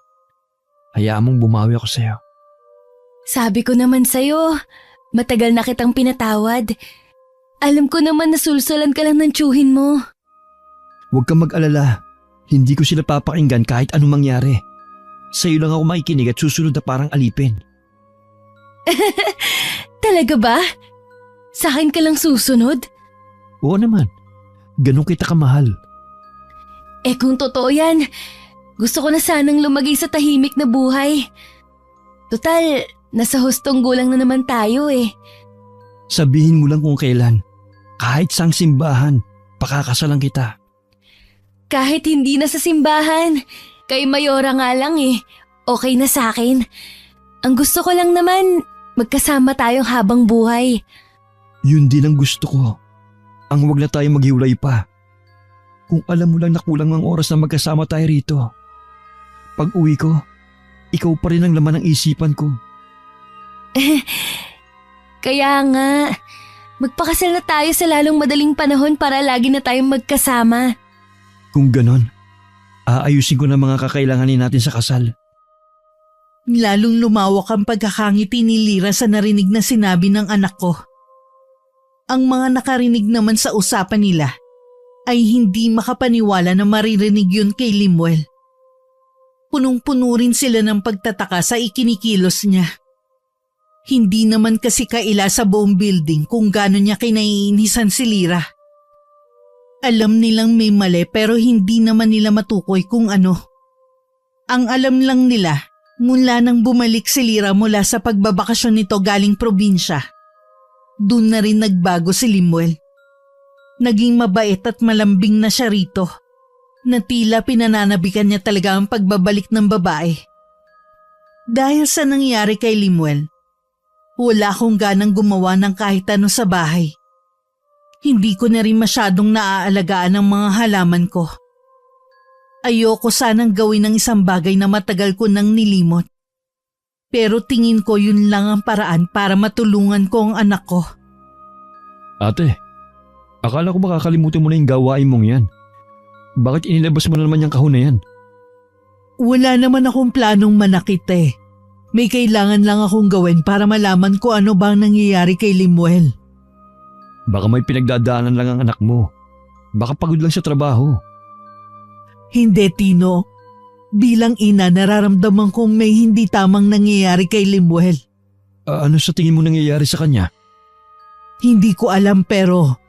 Hayaan mong bumawi ako sa'yo. Sabi ko naman sa'yo, matagal na kitang pinatawad. Alam ko naman na sulsulan ka lang ng tiyuhin mo. Huwag kang mag-alala. Hindi ko sila papakinggan kahit anong mangyari. Sa'yo lang ako makikinig at susunod na parang alipin. Talaga ba? Sa akin ka lang susunod? Oo naman. Ganun kita kamahal. Eh kung totoo yan, gusto ko na sanang lumagay sa tahimik na buhay. Total, nasa hustong gulang na naman tayo eh. Sabihin mo lang kung kailan. Kahit sang simbahan, pakakasalan kita. Kahit hindi na sa simbahan, kay Mayora nga lang eh. Okay na sa akin. Ang gusto ko lang naman, magkasama tayong habang buhay. Yun din ang gusto ko. Ang wag na tayo maghiwalay pa. Kung alam mo lang na kulang ang oras na magkasama tayo rito. Pag uwi ko, ikaw pa rin ang laman ng isipan ko. Kaya nga, magpakasal na tayo sa lalong madaling panahon para lagi na tayong magkasama. Kung ganon, aayusin ko na mga kakailanganin natin sa kasal. Lalong lumawak ang pagkakangiti ni Lira sa narinig na sinabi ng anak ko. Ang mga nakarinig naman sa usapan nila ay hindi makapaniwala na maririnig yun kay Limuel. Punong-puno rin sila ng pagtataka sa ikinikilos niya. Hindi naman kasi kaila sa buong building kung gaano niya kinaiinisan si Lira. Alam nilang may mali pero hindi naman nila matukoy kung ano. Ang alam lang nila, mula nang bumalik si Lira mula sa pagbabakasyon nito galing probinsya, doon na rin nagbago si Limuel. Naging mabait at malambing na siya rito, na tila pinananabikan niya talaga ang pagbabalik ng babae. Dahil sa nangyari kay Limuel, wala akong ganang gumawa ng kahit ano sa bahay. Hindi ko na rin masyadong naaalagaan ang mga halaman ko. Ayoko sanang gawin ng isang bagay na matagal ko nang nilimot. Pero tingin ko yun lang ang paraan para matulungan ko ang anak ko. Ate, akala ko makakalimutan mo na yung gawain mong yan. Bakit inilabas mo na naman yung kahon na yan? Wala naman akong planong manakit eh. May kailangan lang akong gawin para malaman ko ano bang nangyayari kay Limuel. Baka may pinagdadaanan lang ang anak mo. Baka pagod lang sa trabaho. Hindi, Tino. Bilang ina, nararamdaman kong may hindi tamang nangyayari kay Limuel. Ano sa tingin mo nangyayari sa kanya? Hindi ko alam pero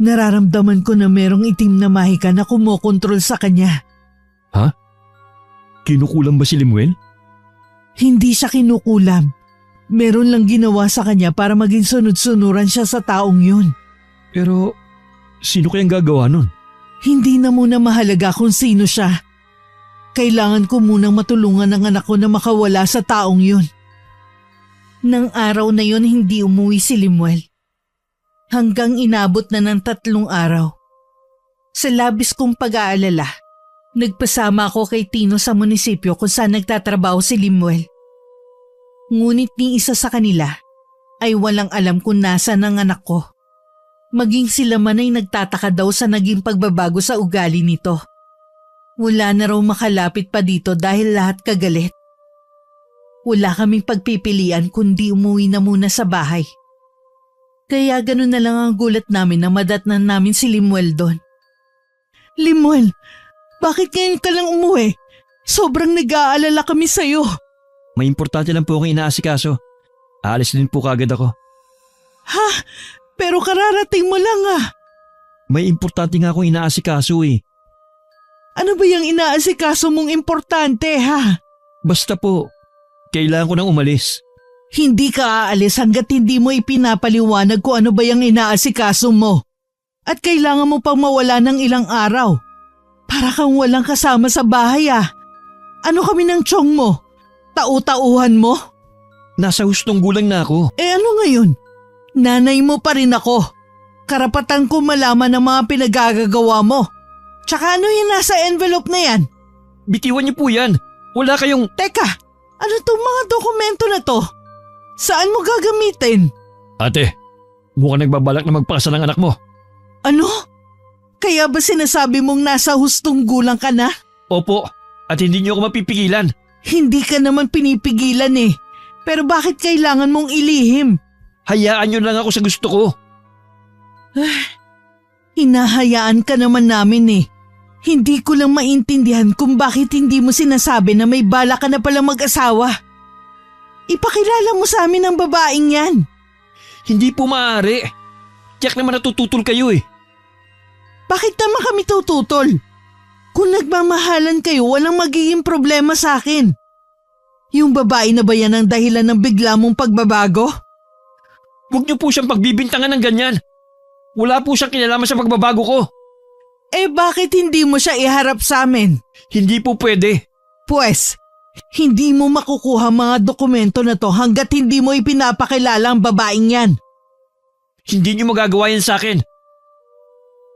nararamdaman ko na merong itim na mahika na kumokontrol sa kanya. Kinukulam ba si Limuel? Hindi siya kinukulam. Meron lang ginawa sa kanya para maging sunod-sunuran siya sa taong yun. Pero sino kayang gagawa nun? Hindi na muna mahalaga kung sino siya. Kailangan ko munang matulungan ang anak ko na makawala sa taong yun. Nang araw na yun hindi umuwi si Limuel. Hanggang inabot na ng 3 araw. Sa labis kong pag-aalala, nagpasama ako kay Tino sa munisipyo kung saan nagtatrabaho si Limuel. Ngunit ni isa sa kanila ay walang alam kung nasa ng anak ko. Maging sila man ay nagtataka daw sa naging pagbabago sa ugali nito. Wala na raw makalapit pa dito dahil lahat kagalit. Wala kaming pagpipilian kundi umuwi na muna sa bahay. Kaya ganun na lang ang gulat namin na madatnan namin si Limuel doon. Limuel, bakit ngayon ka lang umuwi? Sobrang nag-aalala kami sa'yo. May importante lang po akong inaasikaso. Aalis din po kagad ako. Ha? Pero kararating mo lang ah. May importante nga akong inaasikaso eh. Ano ba yung inaasikaso mong importante ha? Basta po, kailangan ko nang umalis. Hindi ka aalis hanggat hindi mo ipinapaliwanag kung ano ba yung inaasikaso mo. At kailangan mo pang mawala ng ilang araw. Para kang walang kasama sa bahay ah. Ano kami ng tiyong mo? Tau-tauhan mo? Nasa hustong gulang na ako. Eh ano ngayon? Nanay mo pa rin ako. Karapatan ko malaman ang mga pinagagagawa mo. Tsaka ano yung nasa envelope na yan? Bitiwan niyo po yan. Wala kayong… Teka, ano tong mga dokumento na to? Saan mo gagamitin? Ate, mukhang nagbabalak na magpakasal ng anak mo. Ano? Kaya ba sinasabi mong nasa hustong gulang ka na? Opo, at hindi niyo ako mapipigilan. Hindi ka naman pinipigilan eh. Pero bakit kailangan mong ilihim? Hayaan niyo lang ako sa gusto ko. Hinahayaan ka naman namin eh. Hindi ko lang maintindihan kung bakit hindi mo sinasabi na may bala ka na palang mag-asawa. Ipakilala mo sa amin ang babaeng yan. Hindi po maaari. Tiyak naman natututol kayo eh. Bakit naman kami tututol? Kung nagmamahalan kayo, walang magiging problema sa akin. Yung babae na ba yan ang dahilan ng bigla mong pagbabago? Huwag niyo po siyang pagbibintangan ng ganyan. Wala po siyang kinalaman sa pagbabago ko. Eh bakit hindi mo siya iharap sa amin? Hindi po pwede. Pues, hindi mo makukuha mga dokumento na to hanggat hindi mo ipinapakilala ang babaeng yan. Hindi niyo magagawa yan sa akin.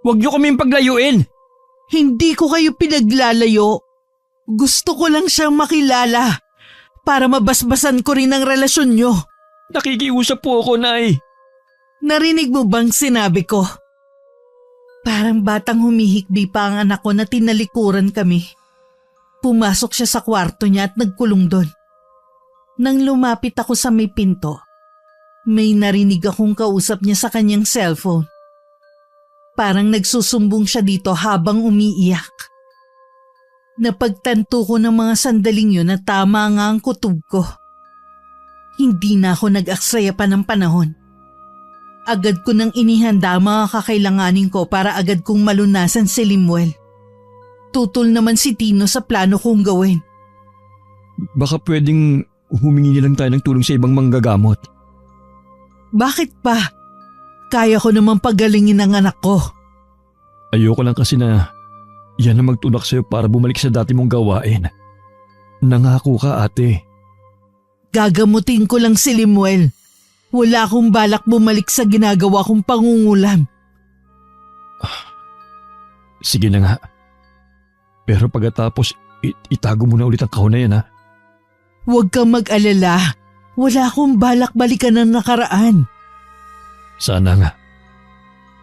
Huwag niyo kaming paglayuin. Hindi ko kayo pinaglalayo. Gusto ko lang siyang makilala para mabasbasan ko rin ang relasyon nyo. Nakikiusap po ako, Nay. Narinig mo bang sinabi ko? Parang batang humihikbi pa ang anak ko na tinalikuran kami. Pumasok siya sa kwarto niya at nagkulong doon. Nang lumapit ako sa may pinto, may narinig akong kausap niya sa kanyang cellphone. Parang nagsusumbong siya dito habang umiiyak. Napagtanto ko ng mga sandaling yun na tama nga ang kutob ko. Hindi na ako nag-aksaya pa ng panahon. Agad ko nang inihanda ang mga kakailanganin ko para agad kong malunasan si Limuel. Tutol naman si Tino sa plano kong gawin. Baka pwedeng humingi nilang tayo ng tulong sa ibang manggagamot. Bakit pa? Kaya ko naman pagalingin ang anak ko. Ayoko lang kasi na yan ang magtulak sa'yo para bumalik sa dati mong gawain. Nangako ka, ate. Gagamutin ko lang si Limuel. Wala akong balak bumalik sa ginagawa kong pangungulam. Sige na nga. Pero pagkatapos, itago mo na ulit ang kahon na yan, ha? Huwag kang mag-alala. Wala akong balak balikan ng nakaraan. Sana nga.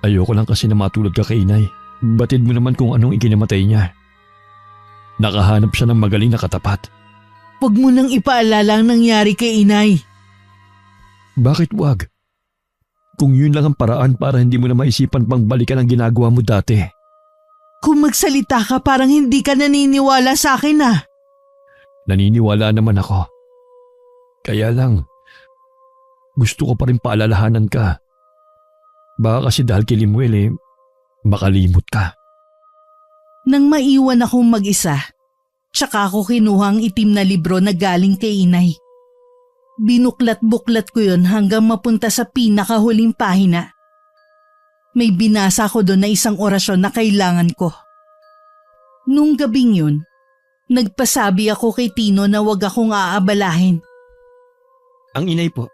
Ayoko lang kasi na matulad ka kay inay. Batid mo naman kung anong ikinamatay niya. Nakahanap siya ng magaling na katapat. Huwag mo nang ipaalala ang nangyari kay inay. Bakit wag? Kung yun lang ang paraan para hindi mo na maisipan pang balikan ang ginagawa mo dati. Kung magsalita ka parang hindi ka naniniwala sa akin ah. Naniniwala naman ako. Kaya lang, gusto ko pa rin paalalahanan ka. Baka kasi dahil kay Limuel makalimot ka. Nang maiwan akong mag-isa, tsaka ako kinuha ang itim na libro na galing kay inay. Binuklat-buklat ko yon hanggang mapunta sa pinakahuling pahina. May binasa ko doon na isang orasyon na kailangan ko. Nung gabing yun, nagpasabi ako kay Tino na wag akong aabalahin. Ang inay po?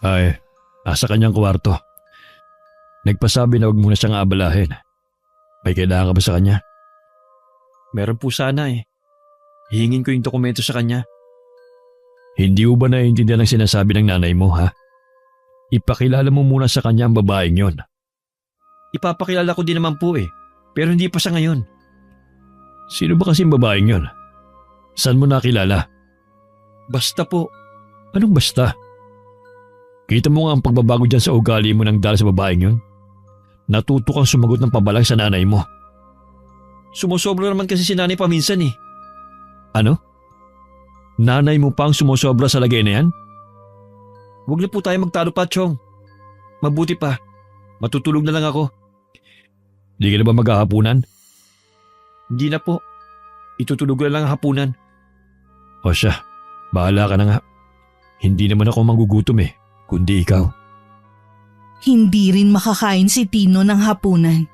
Ay, nasa kanyang kwarto. Nagpasabi na wag muna siyang aabalahin. May kailangan ka ba sa kanya? Meron po sana Hihingin ko yung dokumento sa kanya. Hindi mo ba naiintindihan ang sinasabi ng nanay mo, ha? Ipakilala mo muna sa kanya ang babaeng yon. Ipapakilala ko din naman po pero hindi pa sa ngayon. Sino ba kasing babaeng yon? Saan mo nakilala? Basta po. Anong basta? Kita mo nga ang pagbabago dyan sa ugali mo nang dahil sa babaeng yon. Natuto kang sumagot ng pabalang sa nanay mo. Sumusobra naman kasi si nanay paminsan Ano? Nanay mo pa ang sumusobra sa lagay na yan? Huwag na po tayo magtalo pa, Chong. Mabuti pa. Matutulog na lang ako. Di ka na ba maghahapunan? Hindi na po. Itutulog na lang ang hapunan. O siya, bahala ka na nga. Hindi naman ako magugutom kundi ikaw. Hindi rin makakain si Tino ng hapunan,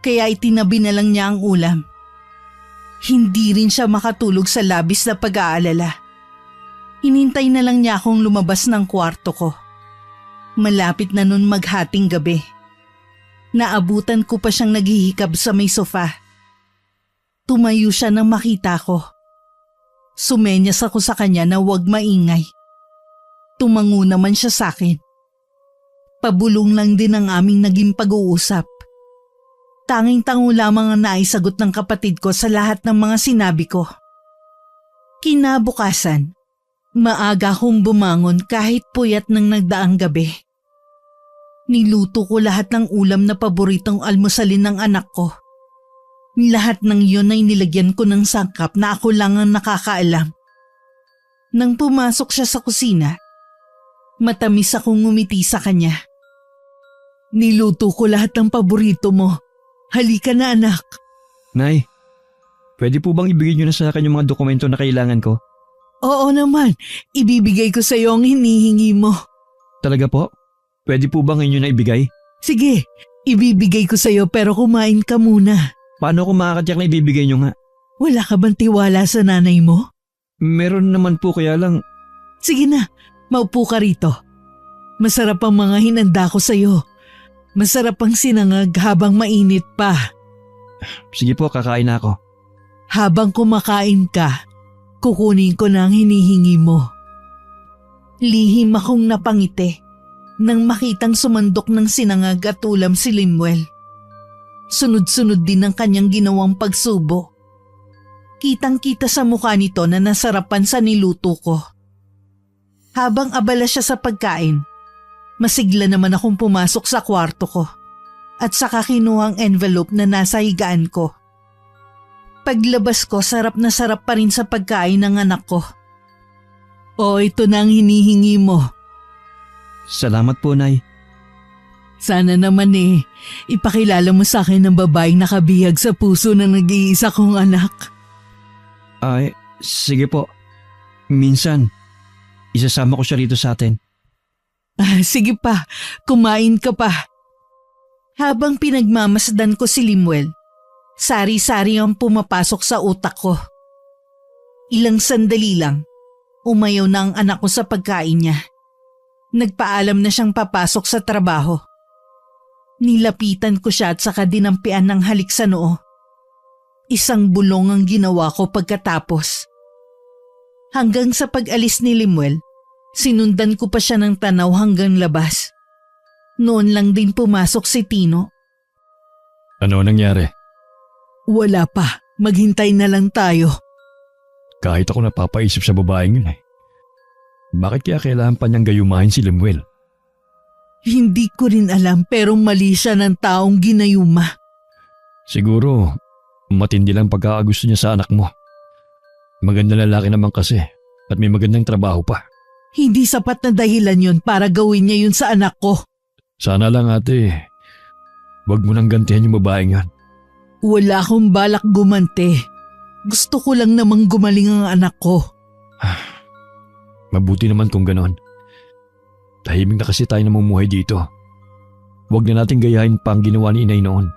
kaya itinabi na lang niya ang ulam. Hindi rin siya makatulog sa labis na pag-aalala. Hinintay na lang niya akong lumabas ng kwarto ko. Malapit na nun maghating gabi. Naabutan ko pa siyang naghihikab sa may sofa. Tumayo siya nang makita ko. Sumenyas ako sa kanya na huwag maingay. Tumango naman siya sa akin. Pabulong lang din ang aming naging pag-uusap. Tanging-tango lamang ang naisagot ng kapatid ko sa lahat ng mga sinabi ko. Kinabukasan, maaga akong bumangon kahit puyat ng nagdaang gabi. Niluto ko lahat ng ulam na paboritong almusalin ng anak ko. Lahat ng iyon ay nilagyan ko ng sangkap na ako lang ang nakakaalam. Nang pumasok siya sa kusina, matamis akong ngumiti sa kanya. Niluto ko lahat ng paborito mo. Halika na, anak. Nay, pwede po bang ibigay niyo na sa akin yung mga dokumento na kailangan ko? Oo naman, ibibigay ko sa iyo ang hinihingi mo. Talaga po? Pwede po bang inyo na ibigay? Sige, ibibigay ko sa iyo pero kumain ka muna. Paano ko makakatiyak na ibibigay niyo nga? Wala ka bang tiwala sa nanay mo? Meron naman po kaya lang. Sige na, maupo ka rito. Masarap ang mga hinanda ko sa iyo. Masarap ang sinangag habang mainit pa. Sige po, kakain na ako. Habang kumakain ka, kukunin ko na ang hinihingi mo. Lihim akong napangiti nang makitang sumandok ng sinangag at ulam si Limuel. Sunod-sunod din ang kanyang ginawang pagsubo. Kitang-kita sa mukha nito na nasarapan sa niluto ko. Habang abala siya sa pagkain, masigla naman akong pumasok sa kwarto ko at saka kinuha ang envelope na nasa higaan ko. Paglabas ko, sarap na sarap pa rin sa pagkain ng anak ko. O, ito na ang hinihingi mo. Salamat po, Nay. Sana naman ipakilala mo sa akin ng babaeng nakabihag sa puso ng nag-iisa kong anak. Ay, sige po. Minsan, isasama ko siya rito sa atin. Sige pa, kumain ka pa. Habang pinagmamasdan ko si Limuel, sari-sari ang pumapasok sa utak ko. Ilang sandali lang, umayaw na ang anak ko sa pagkain niya. Nagpaalam na siyang papasok sa trabaho. Nilapitan ko siya at saka dinampian ng halik sa noo. Isang bulong ang ginawa ko pagkatapos. Hanggang sa pag-alis ni Limuel, sinundan ko pa siya ng tanaw hanggang labas. Noon lang din pumasok si Tino. Ano nangyari? Wala pa, maghintay na lang tayo. Kahit ako napapaisip sa babaeng yun Bakit kaya kailangan pa niyang gayumahin si Limuel? Hindi ko rin alam pero mali siya ng taong ginayuma. Siguro, matindi lang pagkakagusto niya sa anak mo. Magandang lalaki naman kasi at may magandang trabaho pa. Hindi sapat na dahilan yun para gawin niya yun sa anak ko. Sana lang ate, wag mo nang gantihan yung babaeng yan. Wala akong balak gumante. Gusto ko lang namang gumaling ang anak ko. Mabuti naman kung ganon. Tahimik na kasi tayo namumuhay dito. Huwag na natin gayahin pa ang ginawa ni inay noon.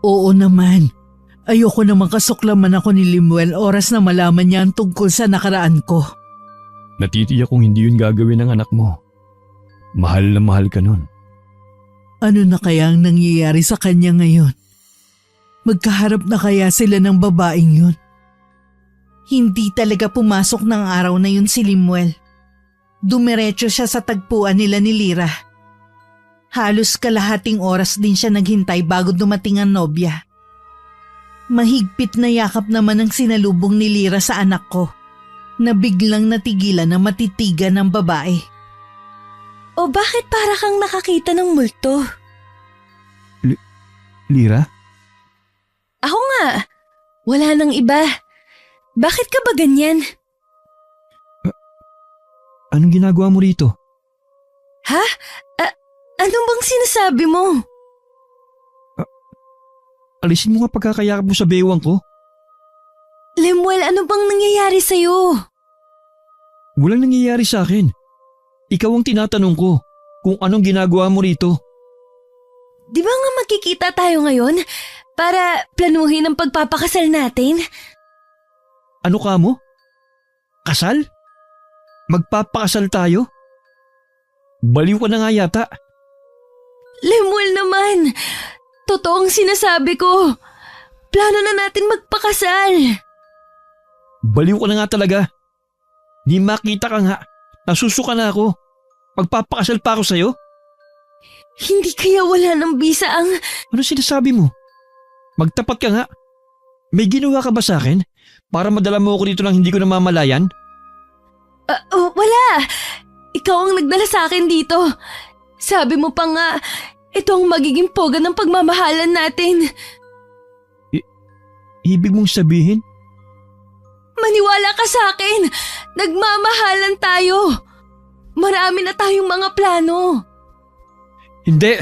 Oo naman. Ayoko namang kasuklaman ako ni Limuel oras na malaman niya ang tungkol sa nakaraan ko. Natitiyak kung hindi yun gagawin ng anak mo. Mahal na mahal ka nun. Ano na kaya ang nangyayari sa kanya ngayon? Magkaharap na kaya sila ng babaeng yun? Hindi talaga pumasok ng araw na yun si Limuel. Dumiretso siya sa tagpuan nila ni Lira. Halos kalahating oras din siya naghintay bago dumating ang nobya. Mahigpit na yakap naman ang sinalubong ni Lira sa anak ko, na biglang natigilan na matitigan ng babae. O bakit para kang nakakita ng multo? Lira? Ako nga. Wala nang iba. Bakit ka ba ganyan? Anong ginagawa mo rito? Ha? Ano bang sinasabi mo? Alisin mo nga pagkakayakap mo sa bewang ko. Lemuel, ano bang nangyayari sa'yo? Walang nangyayari sa akin. Ikaw ang tinatanong ko kung anong ginagawa mo rito. Di ba nga magkikita tayo ngayon para planuhin ang pagpapakasal natin? Ano ka mo? Kasal? Magpapakasal tayo? Baliw ka na nga yata. Lemuel naman, totoong sinasabi ko. Plano na natin magpakasal. Baliw ka na nga talaga. Di makita ka nga. Nasusuka na ako. Magpapakasal pa ako sa'yo? Hindi kaya wala ng bisa ang… Ano sinasabi mo? Magtapat ka nga. May ginawa ka ba sa akin? Para madala mo ako dito nang hindi ko namamalayan? Wala. Ikaw ang nagdala sa akin dito. Sabi mo pa nga, ito ang magiging poga ng pagmamahalan natin. Ibig mong sabihin? Maniwala ka sa akin. Nagmamahalan tayo. Marami na tayong mga plano. Hindi.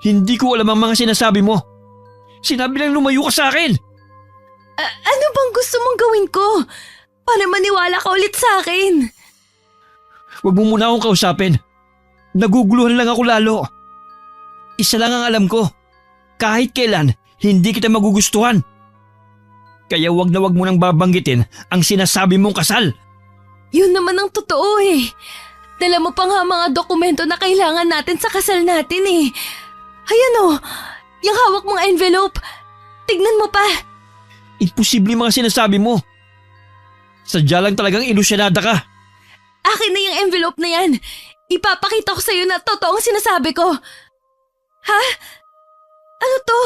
Hindi ko alam ang mga sinasabi mo. Sinabi lang lumayo ka sa akin. Ano bang gusto mong gawin ko? Para maniwala ka ulit sa akin. Huwag mo muna akong kausapin. Naguguluhan lang ako lalo. Isa lang ang alam ko. Kahit kailan, hindi kita magugustuhan. Kaya wag na wag mo nang babanggitin ang sinasabi mong kasal. Yun naman ang totoo eh. Dala mo pa nga mga dokumento na kailangan natin sa kasal natin eh. Ayan o, yung hawak mong envelope. Tignan mo pa. Imposible yung mga sinasabi mo. Sadya lang talagang ilusyonada ka. Akin na yung envelope na yan. Ipapakita ko sa'yo na totoong sinasabi ko. Ha? Ano to?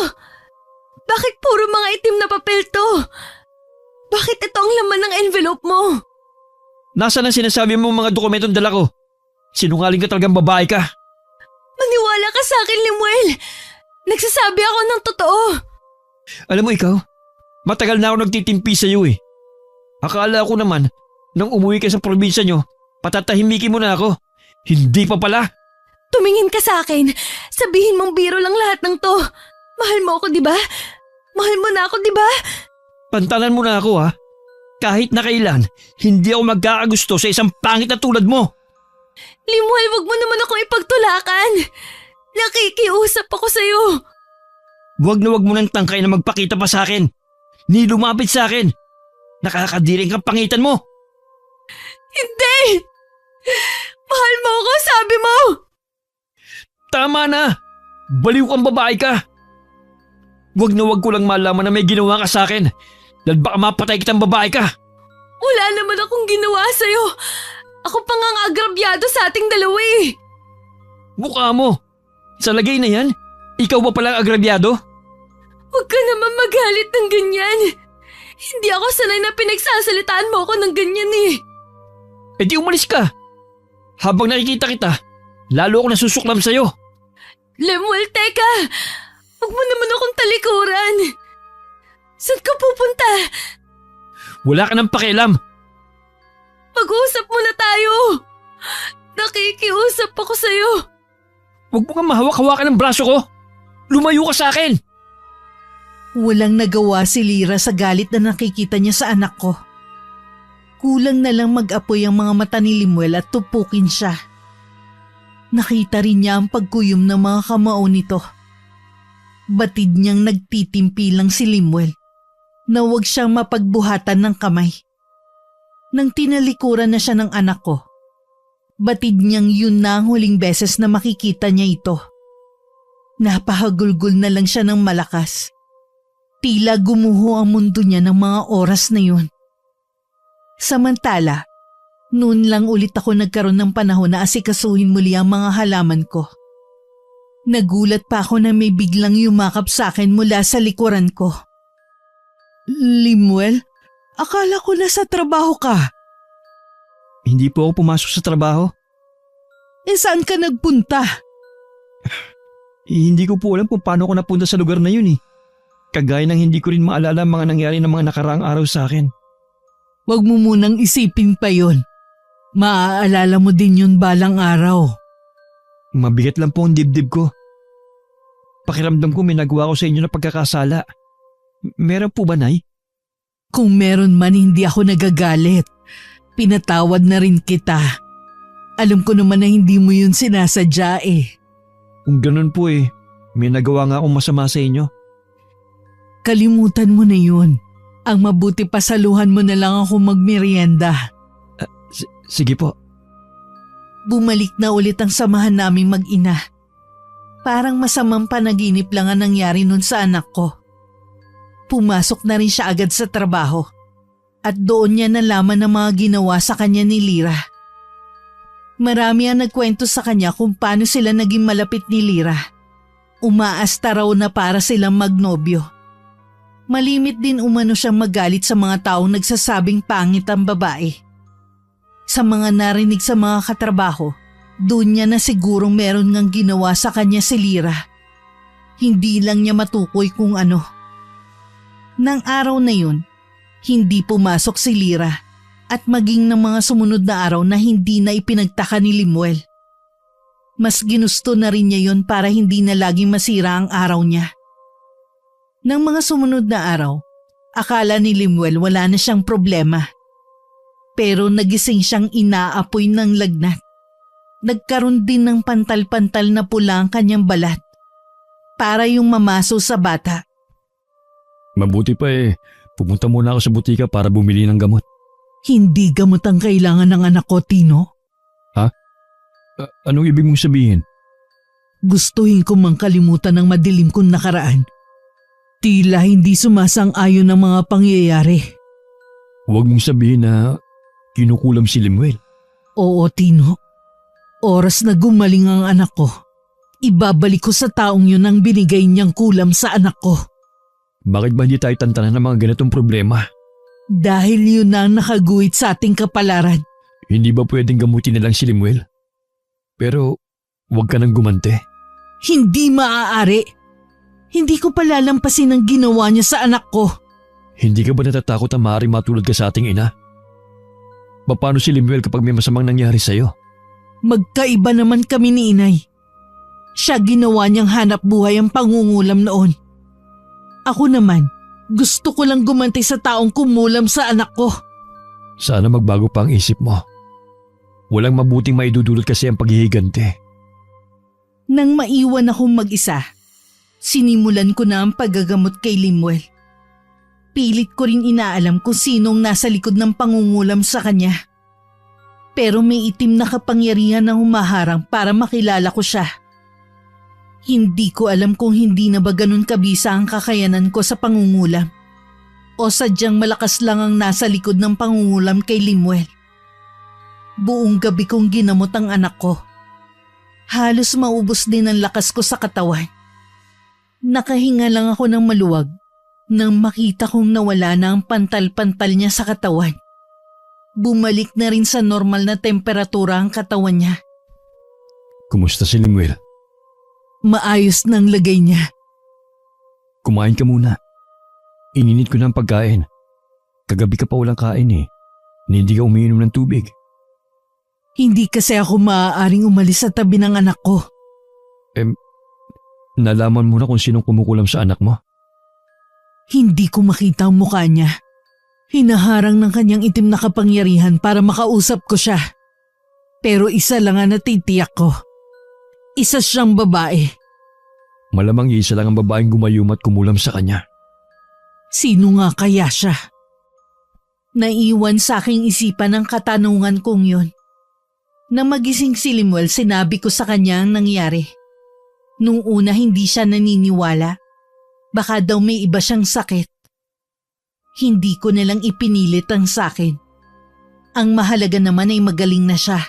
Bakit puro mga itim na papel to? Bakit ito ang laman ng envelope mo? Nasaan ang sinasabi mo mga dokumentong dala ko? Sinungaling ka talagang babae ka. Maniwala ka sa akin, Limuel. Nagsasabi ako ng totoo. Alam mo ikaw, matagal na ako nagtitimpi sa iyo eh. Akala ko naman, nang umuwi ka sa probinsya nyo, patatahimikin mo na ako. Hindi pa pala. Tumingin ka sa akin. Sabihin mong biro lang lahat ng to. Mahal mo ako, di ba? Mahal mo na ako, di ba? Pantalan mo na ako ha. Kahit na kailan, hindi ako magkakagusto sa isang pangit na tulad mo. Limuel, wag mo naman akong ipagtulakan. Nakikiusap ako sa'yo. Wag na wag mo nang tangkay na magpakita pa sa akin. Ni lumapit sa akin. Nakakadiring kang pangitan mo. Hindi! Mahal mo ako, sabi mo! Tama na! Baliw kang babae ka! Wag na wag ko lang malaman na may ginawa ka sa akin dahil baka mapatay kitang babae ka. Wala naman akong ginawa sa'yo. Ako pa nga ang agrabyado sa ating dalawa eh. Mukha mo! Sa lagay na yan, ikaw ba palang agrabyado? Huwag ka naman magalit ng ganyan. Hindi ako sanay na pinagsasalitaan mo ako ng ganyan eh. E di umalis ka! Habang nakikita kita, lalo ako nasusuklam sa'yo. Lemuel, teka! Huwag mo naman akong talikuran. Saan ka pupunta? Wala ka ng pakialam. Pag Mag-usap muna tayo. Nakikiusap ako sa'yo. Huwag mo kang mahawak-hawakan ng braso ko! Lumayo ka sa akin! Walang nagawa si Lyra sa galit na nakikita niya sa anak ko. Kulang na lang mag-apoy ang mga mata ni Limuel at tupukin siya. Nakita rin niya ang pagkuyom ng mga kamao nito. Batid niyang nagtitimpi lang si Limuel na huwag siyang mapagbuhatan ng kamay. Nang tinalikuran na siya ng anak ko, batid niyang yun na ang huling beses na makikita niya ito. Napahagulgol na lang siya ng malakas. Tila gumuho ang mundo niya ng mga oras na yun. Samantala, noon lang ulit ako nagkaroon ng panahon na asikasuhin muli ang mga halaman ko. Nagulat pa ako na may biglang yumakap sa akin mula sa likuran ko. Limuel, akala ko nasa trabaho ka. Hindi po ako pumasok sa trabaho. Saan ka nagpunta? Hindi ko po alam kung paano ako napunta sa lugar na yun eh. Kagaya ng hindi ko rin maalala ang mga nangyari ng mga nakaraang araw sa akin. Huwag mo munang isipin pa yon. Maaalala mo din yun balang araw. Mabigat lang po ang dibdib ko. Pakiramdam ko may nagawa ko sa inyo na pagkakasala. Meron po ba, Nay? Kung meron man hindi ako nagagalit. Pinatawad na rin kita. Alam ko naman na hindi mo yun sinasadya eh. Kung ganun po eh, may nagawa nga akong masama sa inyo. Kalimutan mo na yun. Ang mabuti pasaluhan mo na lang ako magmerienda. Sige po. Bumalik na ulit ang samahan naming mag-ina. Parang masamang panaginip lang ang nangyari nun sa anak ko. Pumasok na rin siya agad sa trabaho. At doon niya nalaman ang mga ginawa sa kanya ni Lyra. Marami ang nagkwento sa kanya kung paano sila naging malapit ni Lyra. Umaasta raw na para silang magnobyo. Malimit din umano siyang magalit sa mga taong nagsasabing pangit ang babae. Sa mga narinig sa mga katrabaho, doon niya na sigurong meron ngang ginawa sa kanya si Lyra. Hindi lang niya matukoy kung ano. Nang araw na yun, hindi pumasok si Lyra at maging ng mga sumunod na araw na hindi na ipinagtaka ni Limuel. Mas ginusto na rin niya yon para hindi na laging masira ang araw niya. Nang mga sumunod na araw, akala ni Limuel wala na siyang problema. Pero nagising siyang inaapoy ng lagnat. Nagkaroon din ng pantal-pantal na pula ang kanyang balat. Para yung mamaso sa bata. Mabuti pa eh, pumunta muna ako sa butika para bumili ng gamot. Hindi gamot ang kailangan ng anak ko, Tino. Anong ibig mong sabihin? Gustuhin ko mang kalimutan ng madilim kong nakaraan. Tila hindi sumasang-ayon ang mga pangyayari. Huwag mong sabihin na kinukulam si Limuel. Oo, Tino. Oras na gumaling ang anak ko. Ibabalik ko sa taong yun ang binigay niyang kulam sa anak ko. Bakit ba hindi tayo tantanan ng mga ganitong problema? Dahil yun na ang nakaguhit sa ating kapalaran. Hindi ba pwedeng gamutin na lang si Limuel? Pero huwag ka nang gumante. Hindi maaari. Hindi ko palalampasin ang ginawa niya sa anak ko. Hindi ka ba natatakot na maaaring matulad ka sa ating ina? Paano si Limuel kapag may masamang nangyari sa'yo? Magkaiba naman kami ni inay. Siya ginawa niyang hanap buhay ang pangungulam noon. Ako naman, gusto ko lang gumanti sa taong kumulam sa anak ko. Sana magbago pa ang isip mo. Walang mabuting maidudulot kasi ang paghihigante. Nang maiwan akong mag-isa, sinimulan ko na ang paggagamot kay Limuel. Pilit ko rin inaalam kung sinong nasa likod ng pangungulam sa kanya. Pero may itim na kapangyarihan na humaharang para makilala ko siya. Hindi ko alam kung hindi na ba ganun kabisa ang kakayanan ko sa pangungulam. O sadyang malakas lang ang nasa likod ng pangungulam kay Limuel. Buong gabi kong ginamot ang anak ko. Halos maubos din ang lakas ko sa katawan. Nakahinga lang ako ng maluwag nang makita kong nawala na ang pantal-pantal niya sa katawan. Bumalik na rin sa normal na temperatura ang katawan niya. Kumusta si Limuel? Maayos na ang lagay niya. Kumain ka muna. Ininit ko na ang pagkain. Kagabi ka pa walang kain eh. Hindi ka umiinom ng tubig. Hindi kasi ako maaaring umalis sa tabi ng anak ko. Nalaman mo na kung sinong kumukulam sa anak mo? Hindi ko makita ang mukha niya. Hinaharang ng kanyang itim na kapangyarihan para makausap ko siya. Pero isa lang ang natitiyak ko. Isa siyang babae. Malamang isa lang ang babaeng gumayuma at kumulam sa kanya. Sino nga kaya siya? Naiwan sa aking isipan ang katanungan kong yun. Nang magising si Lemuel, sinabi ko sa kanya ang nangyari. Nung una hindi siya naniniwala. Baka daw may iba siyang sakit. Hindi ko nalang ipinilit ang sakin. Ang mahalaga naman ay magaling na siya.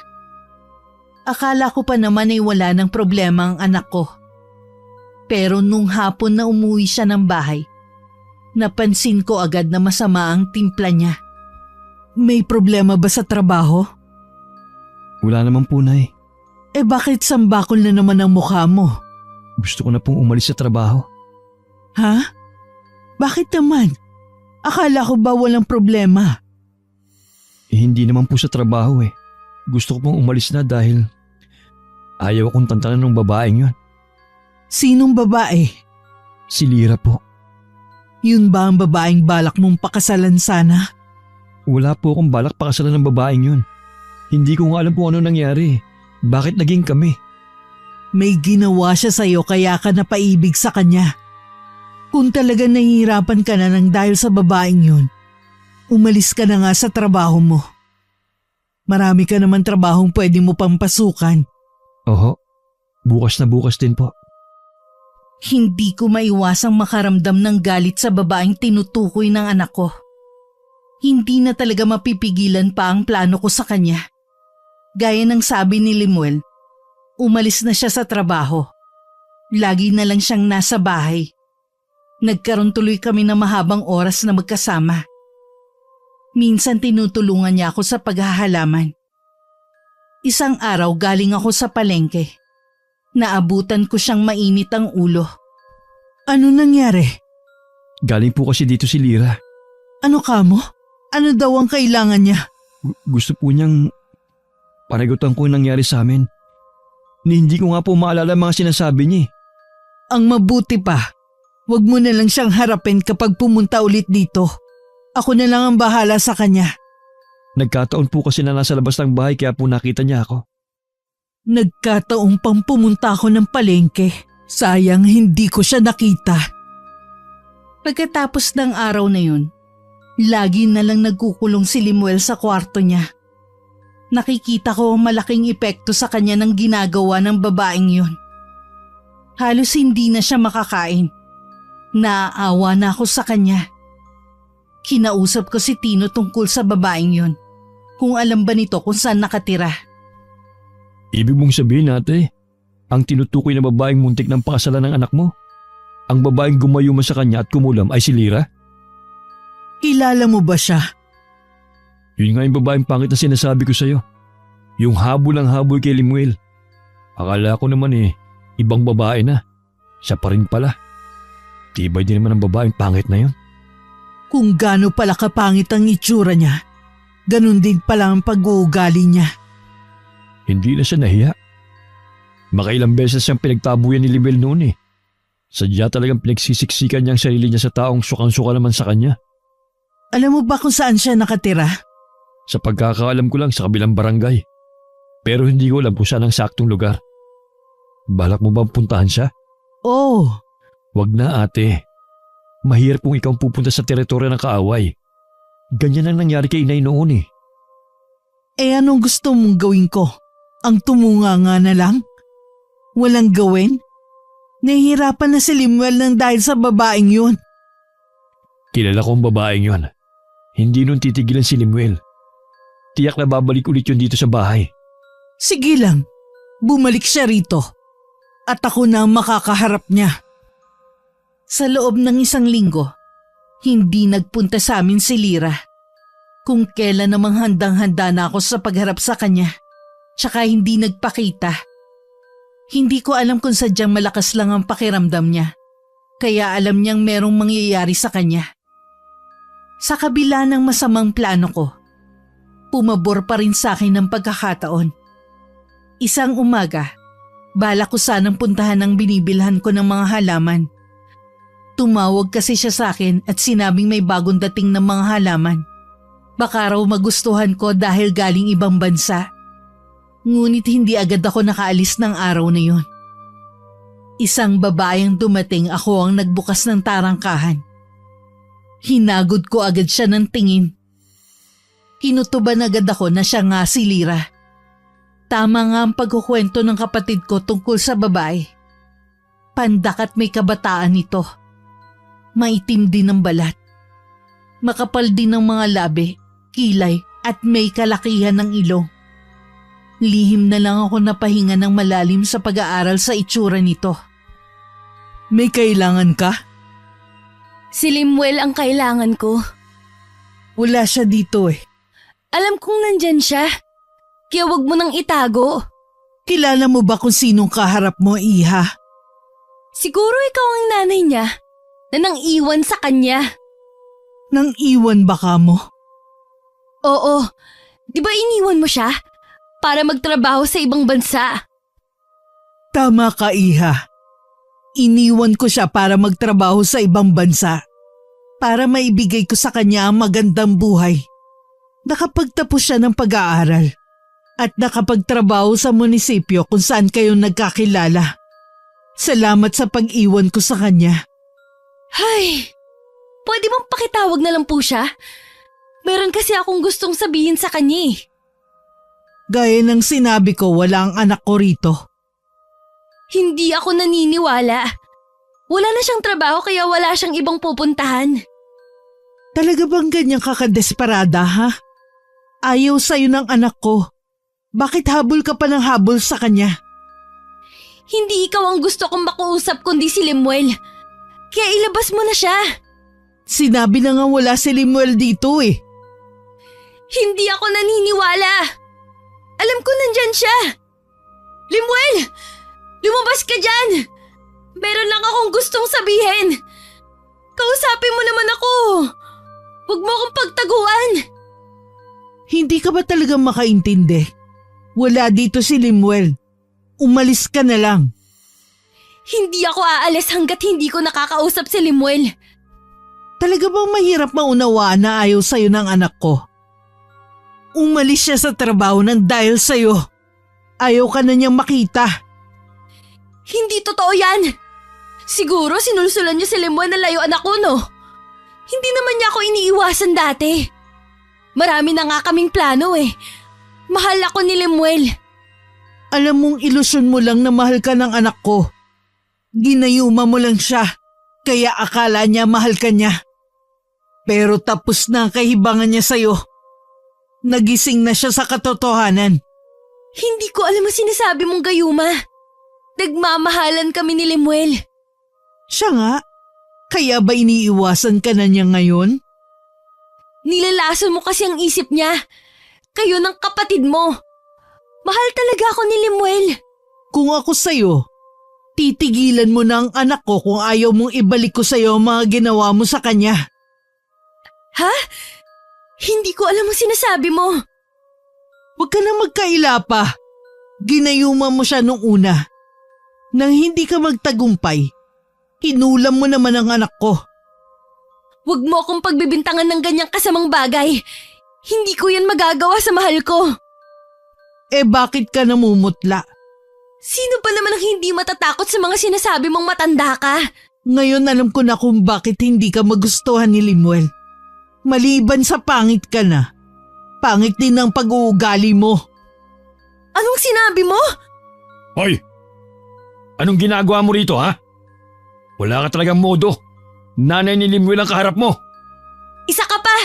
Akala ko pa naman ay wala ng problema ang anak ko. Pero nung hapon na umuwi siya ng bahay, napansin ko agad na masama ang timpla niya. May problema ba sa trabaho? Wala naman po, Nay. Bakit sambakol na naman ang mukha mo? Gusto ko na pong umalis sa trabaho. Ha? Bakit naman? Akala ko ba walang problema? Hindi naman po sa trabaho eh. Gusto ko pong umalis na dahil ayaw akong tantanan ng babaeng yun. Sinong babae? Si Lira po. Yun ba ang babaeng balak mong pakasalan sana? Wala po akong balak pakasalan ng babaeng yun. Hindi ko nga alam kung ano nangyari. Bakit naging kami? May ginawa siya sa'yo kaya ka napaibig sa kanya. Kung talaga nahihirapan ka na ng dahil sa babaeng yun, umalis ka na nga sa trabaho mo. Marami ka naman trabahong pwede mo pampasukan. Oho, bukas na bukas din po. Hindi ko maiwasang makaramdam ng galit sa babaeng tinutukoy ng anak ko. Hindi na talaga mapipigilan pa ang plano ko sa kanya. Gaya ng sabi ni Lemuel, umalis na siya sa trabaho. Lagi na lang siyang nasa bahay. Nagkaroon tuloy kami ng mahabang oras na magkasama. Minsan tinutulungan niya ako sa paghahalaman. Isang araw galing ako sa palengke. Naabutan ko siyang mainit ang ulo. Ano nangyari? Galing po kasi dito si Lira. Ano ka mo? Ano daw ang kailangan niya? Gusto po niyang panagutan ko yung nangyari sa amin. Hindi ko nga po maalala mga sinasabi niya. Ang mabuti pa, wag mo na lang siyang harapin kapag pumunta ulit dito. Ako na lang ang bahala sa kanya. Nagkataon po kasi na nasa labas ng bahay kaya po nakita niya ako. Nagkataong pang pumunta ako ng palengke. Sayang hindi ko siya nakita. Pagkatapos ng araw na yun, lagi na lang nagkukulong si Lemuel sa kwarto niya. Nakikita ko ang malaking epekto sa kanya ng ginagawa ng babaeng yun. Halos hindi na siya makakain. Naaawa na ako sa kanya. Kinausap ko si Tino tungkol sa babaeng yun. Kung alam ba nito kung saan nakatira. Ibig mong sabihin ate, ang tinutukoy na babaeng muntik ng pakasalan ng anak mo, ang babaeng gumayuma sa kanya at kumulam ay si Lira? Kilala mo ba siya? Yun nga yung babaeng pangit na sinasabi ko sa'yo. Yung habol ang habol kay Lemuel. Akala ko naman ibang babae na. Siya pa rin pala. Tibay din naman ang babaeng pangit na yun. Kung gaano pala kapangit ang itsura niya, ganun din pala ang pag-uugali niya. Hindi na siya nahiya. Makailang beses siyang pinagtabuyan ni Lemuel noon. Sadya talagang pinagsisiksikan niya ang sarili niya sa taong sukang-suka naman sa kanya. Alam mo ba kung saan siya nakatira? Sa pagkakaalam ko lang sa kabilang barangay. Pero hindi ko alam kung saan ang saktong lugar. Balak mo bang puntahan siya? Oo. Wag na ate. Mahirap kung ikaw pupunta sa teritoryo ng kaaway. Ganyan ang nangyari kay inay noon . Anong gusto mong gawin ko? Ang tumunganga na lang? Walang gawin? Nahihirapan na si Lemuel ng dahil sa babaeng yun. Kilala ko ang babaeng yun. Hindi nun titigilan si Lemuel. Tiyak na babalik ulit yun dito sa bahay. Sige lang, bumalik siya rito. At ako na ang makakaharap niya. Sa loob ng 1 linggo, hindi nagpunta sa amin si Lira. Kung kailan namang handang-handa na ako sa pagharap sa kanya, tsaka hindi nagpakita. Hindi ko alam kung sadyang malakas lang ang pakiramdam niya, kaya alam niyang merong mangyayari sa kanya. Sa kabila ng masamang plano ko, pumabor pa rin sa akin ng pagkakataon. Isang umaga, bala ko sanang puntahan ang binibilhan ko ng mga halaman. Tumawag kasi siya sa akin at sinabing may bagong dating ng mga halaman. Baka raw magustuhan ko dahil galing ibang bansa. Ngunit hindi agad ako nakaalis ng araw na yun. Isang babaeng dumating, ako ang nagbukas ng tarangkahan. Hinagod ko agad siya ng tingin. Kinutuban agad ako na siya nga si Lira. Tama nga ang pagkukwento ng kapatid ko tungkol sa babae. Pandak at may kabataan ito. Maitim din ang balat. Makapal din ang mga labi, kilay at may kalakihan ng ilong. Lihim na lang ako napahinga ng malalim sa pag-aaral sa itsura nito. May kailangan ka? Si Limuel ang kailangan ko. Wala siya dito eh. Alam kong nandyan siya. Kaya wag mo nang itago. Kilala mo ba kung sinong kaharap mo, Iha? Siguro ikaw ang nanay niya na nang iwan sa kanya. Nang iwan ba ka mo? Oo. Di ba iniwan mo siya? Para magtrabaho sa ibang bansa. Tama ka, Iha. Iniwan ko siya para magtrabaho sa ibang bansa. Para maibigay ko sa kanya ang magandang buhay. Nakapagtapos siya ng pag-aaral. At nakapagtrabaho sa munisipyo kung saan kayo nagkakilala. Salamat sa pag-iwan ko sa kanya. Ay, pwede bang pakitawag na lang po siya? Meron kasi akong gustong sabihin sa kanya eh. Gaya ng sinabi ko, wala ang anak ko rito. Hindi ako naniniwala. Wala na siyang trabaho kaya wala siyang ibang pupuntahan. Talaga bang ganyan kakadesperada, ha? Ayaw sa'yo ng anak ko. Bakit habol ka pa ng habol sa kanya? Hindi ikaw ang gusto kong makausap kundi si Limuel. Kaya ilabas mo na siya. Sinabi na nga wala si Limuel dito eh. Hindi ako naniniwala. Alam ko nandyan siya. Limuel! Lumabas ka dyan! Meron lang akong gustong sabihin. Kausapin mo naman ako. Huwag mo akong pagtaguan. Hindi ka ba talaga makaintindi? Wala dito si Limuel. Umalis ka na lang. Hindi ako aalis hanggat hindi ko nakakausap si Limuel. Talaga bang mahirap maunawaan na ayaw sa'yo ng anak ko? Umalis siya sa trabaho nang dahil sa'yo. Ayaw ka na niyang makita. Hindi totoo yan. Siguro sinulsulan niyo si Limuel na layuan ako, no? Hindi naman niya ako iniiwasan dati. Marami na nga kaming plano eh. Mahal ako ni Limuel. Alam mong ilusyon mo lang na mahal ka ng anak ko. Ginayuma mo lang siya, kaya akala niya mahal ka niya. Pero tapos na ang kahibangan niya sa'yo. Nagising na siya sa katotohanan. Hindi ko alam ang sinasabi mong gayuma. Nagmamahalan kami ni Limuel. Siya nga, kaya ba iniiwasan ka na niya ngayon? Nilalason mo kasi ang isip niya. Kayo ng kapatid mo. Mahal talaga ako ni Limuel. Kung ako sa'yo, titigilan mo na ang anak ko kung ayaw mong ibalik ko sa'yo ang mga ginawa mo sa kanya. Ha? Hindi ko alam ang sinasabi mo. Huwag ka na magkaila pa. Ginayuma mo siya nung una. Nang hindi ka magtagumpay, hinulam mo naman ang anak ko. Huwag mo akong pagbibintangan ng ganyang kasamang bagay. Hindi ko yan magagawa sa mahal ko. Eh bakit ka namumutla? Sino ba naman ang hindi matatakot sa mga sinasabi mong matanda ka? Ngayon alam ko na kung bakit hindi ka magustuhan ni Limuel. Maliban sa pangit ka na, pangit din ang pag-uugali mo. Anong sinabi mo? Hoy! Anong ginagawa mo rito, ha? Wala ka talagang modo. Nanay ni Limuel ang kaharap mo. Isa ka pa!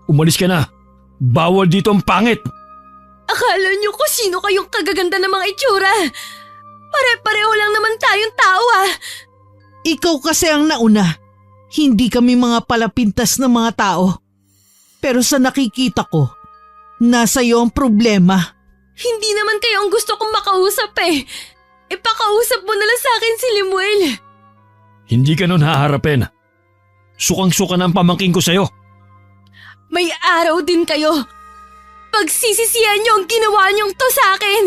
Umalis ka na. Bawal dito ang pangit. Akala niyo kung sino kayong kagaganda ng mga itsura. Pare-pareho lang naman tayong tao ah. Ikaw kasi ang nauna. Hindi kami mga palapintas ng mga tao. Pero sa nakikita ko, nasa iyo ang problema. Hindi naman kayo ang gusto kong makausap eh. Ipakausap mo na lang sa akin si Limuel. Hindi ka nun haharapin. Sukang-suka na ang pamangking ko sa'yo. May araw din kayo. Pagsisisihan niyo ang ginawa niyong to sa akin!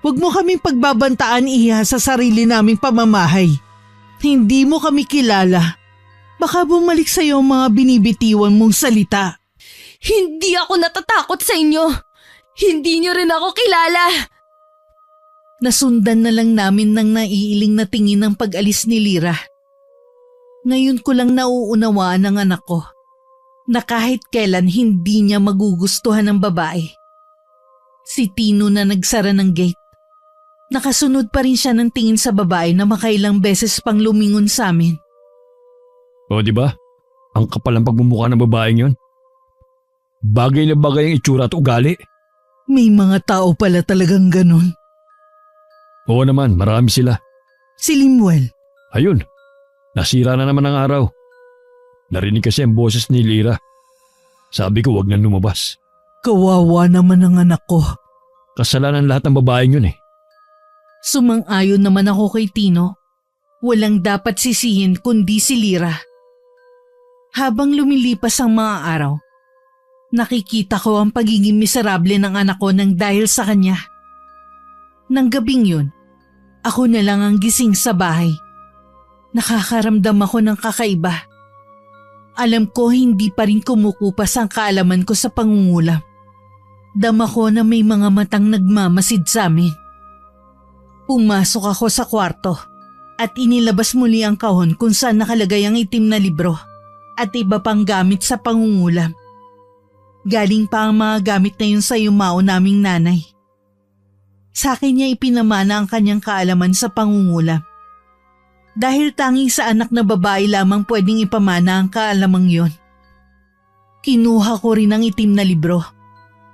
Huwag mo kaming pagbabantaan, Iha, sa sarili naming pamamahay. Hindi mo kami kilala. Baka bumalik sa'yo ang mga binibitiwan mong salita. Hindi ako natatakot sa inyo! Hindi niyo rin ako kilala! Nasundan na lang namin ng naiiling na tingin ng pag-alis ni Lyra. Ngayon ko lang nauunawaan ng anak ko na kahit kailan hindi niya magugustuhan ng babae. Si Tino na nagsara ng gate. Nakasunod pa rin siya ng tingin sa babae na makailang beses pang lumingon sa amin. O di ba? Ang kapal ang pagmumukha ng babaeng yon. Bagay na bagay ang itsura at ugali. May mga tao pala talagang ganun. Oo naman, marami sila. Si Limuel. Ayun, nasira na naman ang araw. Narinig kasi ang boses ni Lyra. Sabi ko wag na lumabas. Kawawa naman ang anak ko. Kasalanan lahat ng babaeng yun eh. Sumang-ayon naman ako kay Tino. Walang dapat sisihin kundi si Lyra. Habang lumilipas ang mga araw, nakikita ko ang pagiging miserable ng anak ko nang dahil sa kanya. Nang gabing yun, ako na lang ang gising sa bahay. Nakakaramdam ako ng kakaiba. Alam ko hindi pa rin kumukupas ang kaalaman ko sa pangungulam. Dama ko na may mga matang nagmamasid sa amin. Pumasok ako sa kwarto at inilabas muli ang kahon kung saan nakalagay ang itim na libro at iba pang gamit sa pangungulam. Galing pa ang mga gamit na yun sa yumao naming nanay. Sa akin niya ipinamana ang kanyang kaalaman sa pangungulam. Dahil tanging sa anak na babae lamang pwedeng ipamana ang kaalamang yon. Kinuha ko rin ang itim na libro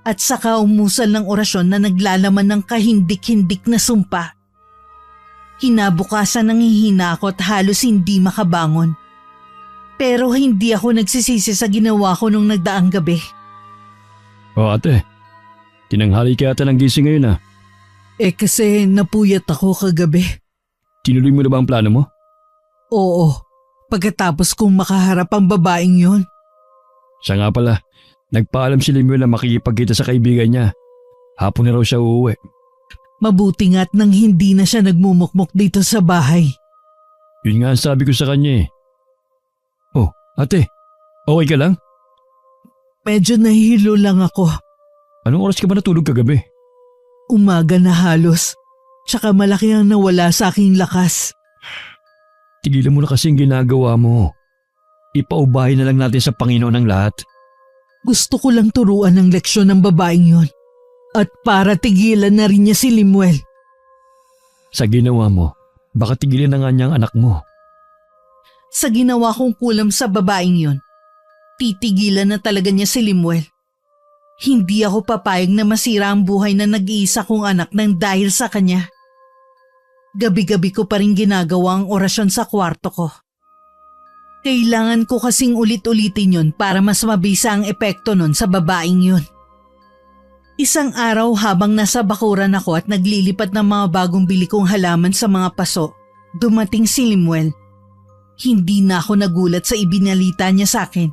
at saka umusal ng orasyon na naglalaman ng kahindik-hindik na sumpa. Kinabukasan nanghihina ako at halos hindi makabangon. Pero hindi ako nagsisisi sa ginawa ko nung nagdaang gabi. O ate, tinanghali kaya ata ng gising ngayon ah. Kasi napuyat ako kagabi. Tinuloy mo na ba ang plano mo? Oo, pagkatapos kong makaharap ang babaeng yon. Siya nga pala, nagpaalam si Lemuel na makikipagkita sa kaibigan niya. Hapon na raw siya uuwi. Mabuti nga't nang hindi na siya nagmumukmok dito sa bahay. Yun nga ang sabi ko sa kanya eh. Oh, ate, okay ka lang? Medyo nahihilo lang ako. Anong oras ka ba natulog kagabi? Umaga na halos. Tsaka malaki ang nawala sa aking lakas. Tigilan mo na kasi ang ginagawa mo. Ipaubahin na lang natin sa Panginoon ang lahat. Gusto ko lang turuan ng leksyon ng babaeng yon. At para tigilan na rin niya si Limuel. Sa ginawa mo, baka tigilan na nga niya ang anak mo. Sa ginawa kong kulam sa babaeng yon, titigilan na talaga niya si Limuel. Hindi ako papayag na masira ang buhay na nag-iisa kong anak nang dahil sa kanya. Gabi-gabi ko pa rin ginagawa ang orasyon sa kwarto ko. Kailangan ko kasing ulit-ulitin yon para mas mabisa ang epekto nun sa babaeng yon. Isang araw habang nasa bakuran ako at naglilipat ng mga bagong bili kong halaman sa mga paso, dumating si Limuel. Hindi na ako nagulat sa ibinalita niya sa akin.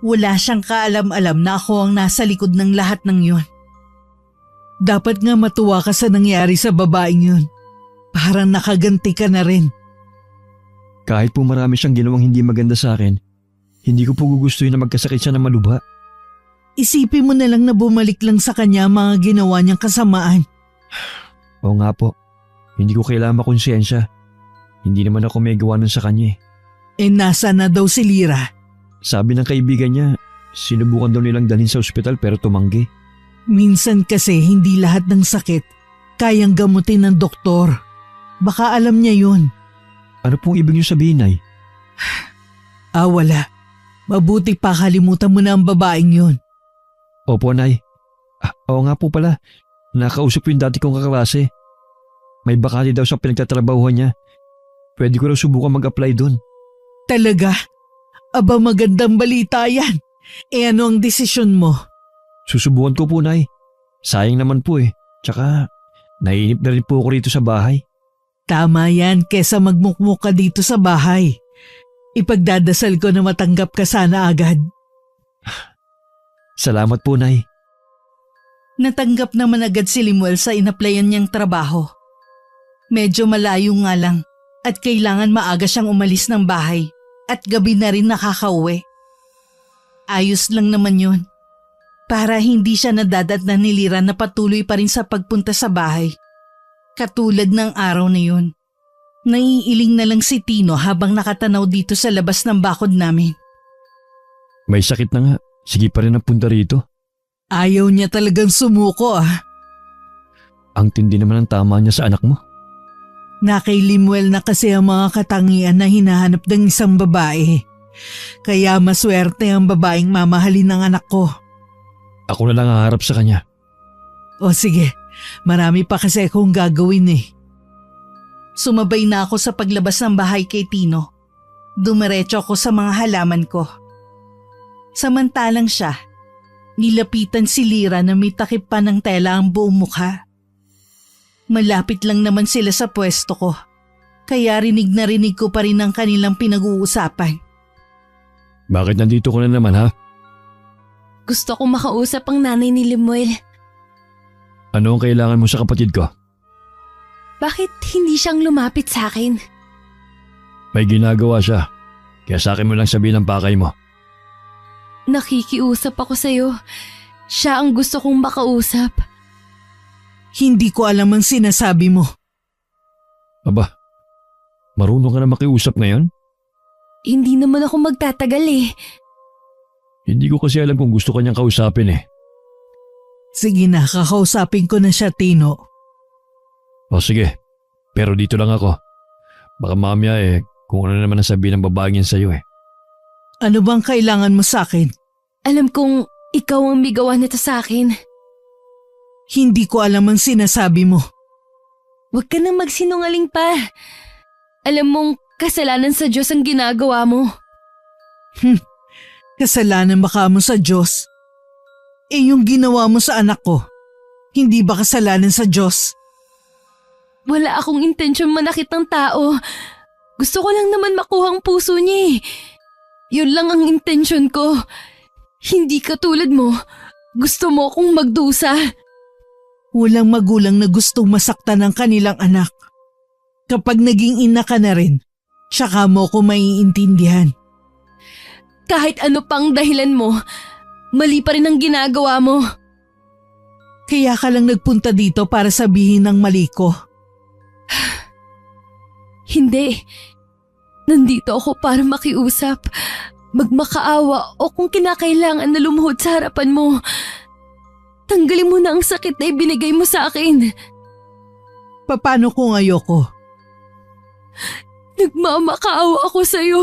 Wala siyang kaalam-alam na ako ang nasa likod ng lahat ng yon. Dapat nga matuwa ka sa nangyari sa babaeng yon. Parang nakaganti ka na rin. Kahit po marami siyang ginawang hindi maganda sa akin, hindi ko po gugustuhin na magkasakit siya ng malubha. Isipin mo na lang na bumalik lang sa kanya ang mga ginawa niyang kasamaan. Oo nga po, hindi ko kailangan makonsensya. Hindi naman ako may gawa nun sa kanya eh. Nasa na daw si Lyra? Sabi ng kaibigan niya, sinubukan daw nilang dalhin sa ospital pero tumanggi. Minsan kasi hindi lahat ng sakit kayang gamutin ng doktor. Baka alam niya yun. Ano pong ibig niyo sabihin, Nay? Wala. Mabuti pa kalimutan mo na ang babaeng yun. Opo, Nay. Oo nga po pala. Nakausap ko yung dati kong kaklase. May bakante daw sa pinagtatrabahuhan niya. Pwede ko raw subukan mag-apply doon. Talaga? Aba, magandang balita yan. Ano ang desisyon mo? Susubukan ko po, Nay. Sayang naman po eh. Tsaka, naiinip na rin po ako rito sa bahay. Tama yan kesa magmukmuk ka dito sa bahay. Ipagdadasal ko na matanggap ka sana agad. Salamat po, Nay. Natanggap naman agad si Limuel sa inaplayan niyang trabaho. Medyo malayo nga lang at kailangan maaga siyang umalis ng bahay at gabi na rin nakakauwi. Ayos lang naman yun. Para hindi siya nadadatnan ni Lira na patuloy pa rin sa pagpunta sa bahay. Katulad ng araw na yun. Naiiling na lang si Tino habang nakatanaw dito sa labas ng bakod namin. May sakit na nga. Sige pa rin ang punta rito. Ayaw niya talagang sumuko ah. Ang tindi naman ang tama niya sa anak mo. Na kay Limuel na kasi ang mga katangian na hinahanap ng isang babae. Kaya maswerte ang babaeng mamahalin ng anak ko. Ako na lang haharap sa kanya. O sige, marami pa kasi akong gagawin eh. Sumabay na ako sa paglabas ng bahay kay Tino. Dumiretso ako sa mga halaman ko. Samantalang siya, nilapitan si Lira na may takip pa ng tela ang buong mukha. Malapit lang naman sila sa pwesto ko, kaya rinig na rinig ko pa rin ang kanilang pinag-uusapan. Bakit nandito ko na naman ha? Gusto kong makausap ang nanay ni Limuel. Ano ang kailangan mo sa kapatid ko? Bakit hindi siyang lumapit sa akin? May ginagawa siya. Kaya sa akin mo lang sabihin ang pakay mo. Nakikiusap ako sa'yo. Siya ang gusto kong makausap. Hindi ko alam ang sinasabi mo. Aba, marunong ka na makiusap ngayon? Hindi naman ako magtatagal eh. Hindi ko kasi alam kung gusto kanyang kausapin eh. Sige na, kakausapin ko na siya, Tino. O sige, pero dito lang ako. Baka mamaya kung ano naman ang sabihin ng babaeng yan sa'yo eh. Ano bang kailangan mo sa akin? Alam kong ikaw ang bigawa nito sa akin. Hindi ko alam ang sinasabi mo. Huwag ka nang magsinungaling pa. Alam mong kasalanan sa Diyos ang ginagawa mo. Kasalanan ba ka mo sa Diyos? Yung ginawa mo sa anak ko, hindi ba kasalanan sa Diyos? Wala akong intensyon manakit ng tao. Gusto ko lang naman makuha ang puso niya eh. Yun lang ang intensyon ko. Hindi katulad mo. Gusto mo akong magdusa. Walang magulang na gustong masaktan ng kanilang anak. Kapag naging ina ka na rin, tsaka mo ko maiintindihan. Kahit ano pang dahilan mo, mali pa rin ang ginagawa mo. Kaya ka lang nagpunta dito para sabihin ng mali ko. Hindi. Nandito ako para makiusap, magmakaawa o kung kinakailangan na lumuhod sa harapan mo. Tanggalin mo na ang sakit na ibinigay mo sa akin. Paano kung ayoko? Nagmamakaawa ako sa'yo.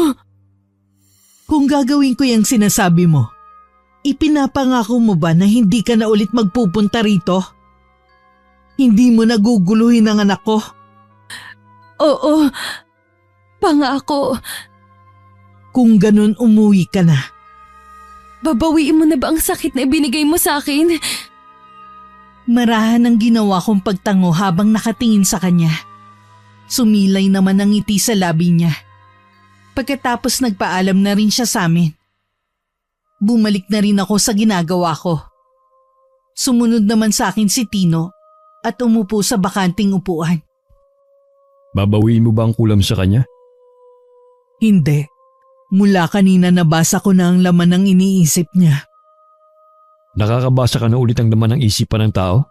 Kung gagawin ko yung sinasabi mo, ipinapangako mo ba na hindi ka na ulit magpupunta rito? Hindi mo naguguluhin ang anak ko? Oo, pangako. Kung ganun, umuwi ka na. Babawiin mo na ba ang sakit na ibinigay mo sa akin? Marahan ang ginawa kong pagtango habang nakatingin sa kanya. Sumilay naman ang ngiti sa labi niya. Pagkatapos nagpaalam na rin siya sa amin. Bumalik na rin ako sa ginagawa ko. Sumunod naman sa akin si Tino at umupo sa bakanting upuan. Babawiin mo ba ang kulam sa kanya? Hindi. Mula kanina nabasa ko na ang laman ng iniisip niya. Nakakabasa ka na ulit ang laman ng isipan ng tao?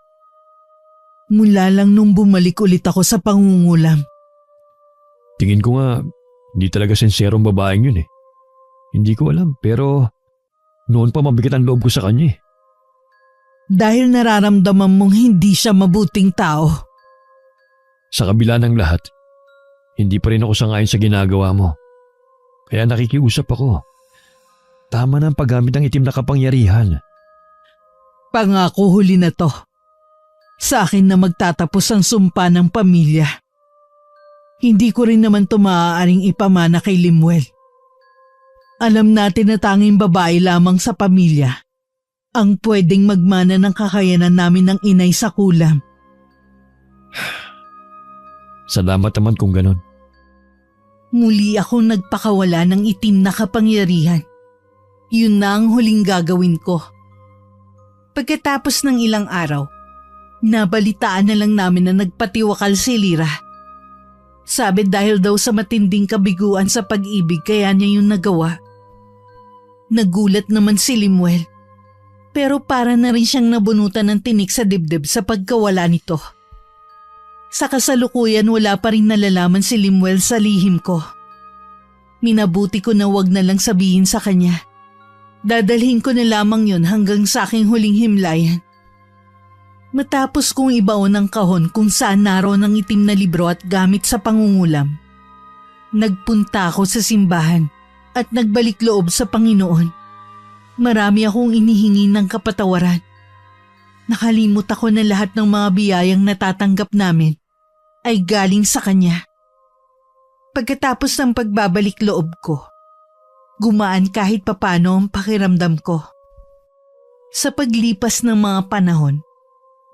Mula lang nung bumalik ulit ako sa pangungulam. Tingin ko nga, hindi talaga senserong babaeng yun eh. Hindi ko alam pero noon pa mabigat ang loob ko sa kanya eh. Dahil nararamdaman mong hindi siya mabuting tao. Sa kabila ng lahat, hindi pa rin ako sangayon sa ginagawa mo. Kaya nakikiusap ako. Tama na ang paggamit ng itim na kapangyarihan. Pangako huli na to. Sa akin na magtatapos ang sumpa ng pamilya. Hindi ko rin naman ito maaaring ipamana kay Limuel. Alam natin na tanging babae lamang sa pamilya ang pwedeng magmana ng kakayanan namin ng inay sa kulam. Salamat naman kung ganon. Muli akong nagpakawala ng itim na kapangyarihan. Yun na ang huling gagawin ko. Pagkatapos ng ilang araw, nabalitaan na lang namin na nagpatiwakal si Lyra. Sabi dahil daw sa matinding kabiguan sa pag-ibig kaya niya yung nagawa. Nagulat naman si Limuel, pero para na rin siyang nabunutan ng tinik sa dibdib sa pagkawala nito. Sa kasalukuyan wala pa rin nalalaman si Limuel sa lihim ko. Minabuti ko na wag na lang sabihin sa kanya. Dadalhin ko na lamang yon hanggang sa aking huling himlayan. Matapos kong ibaon ang kahon kung saan naroon ang itim na libro at gamit sa pangungulam, nagpunta ako sa simbahan at nagbalik loob sa Panginoon. Marami akong inihingi ng kapatawaran. Nakalimot ako na lahat ng mga biyayang natatanggap namin ay galing sa Kanya. Pagkatapos ng pagbabalik loob ko, gumaan kahit papano ang pakiramdam ko. Sa paglipas ng mga panahon,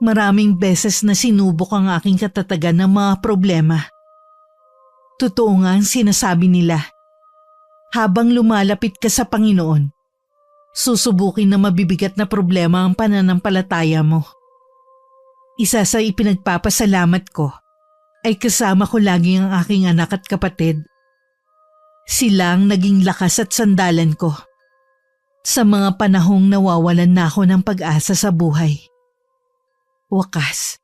maraming beses na sinubok ang aking katatagan ng mga problema. Totoo nga ang sinasabi nila. Habang lumalapit ka sa Panginoon, susubukin na mabibigat na problema ang pananampalataya mo. Isa sa ipinagpapasalamat ko ay kasama ko lagi ang aking anak at kapatid. Sila ang naging lakas at sandalan ko sa mga panahong nawawalan na ako ng pag-asa sa buhay. Wakas,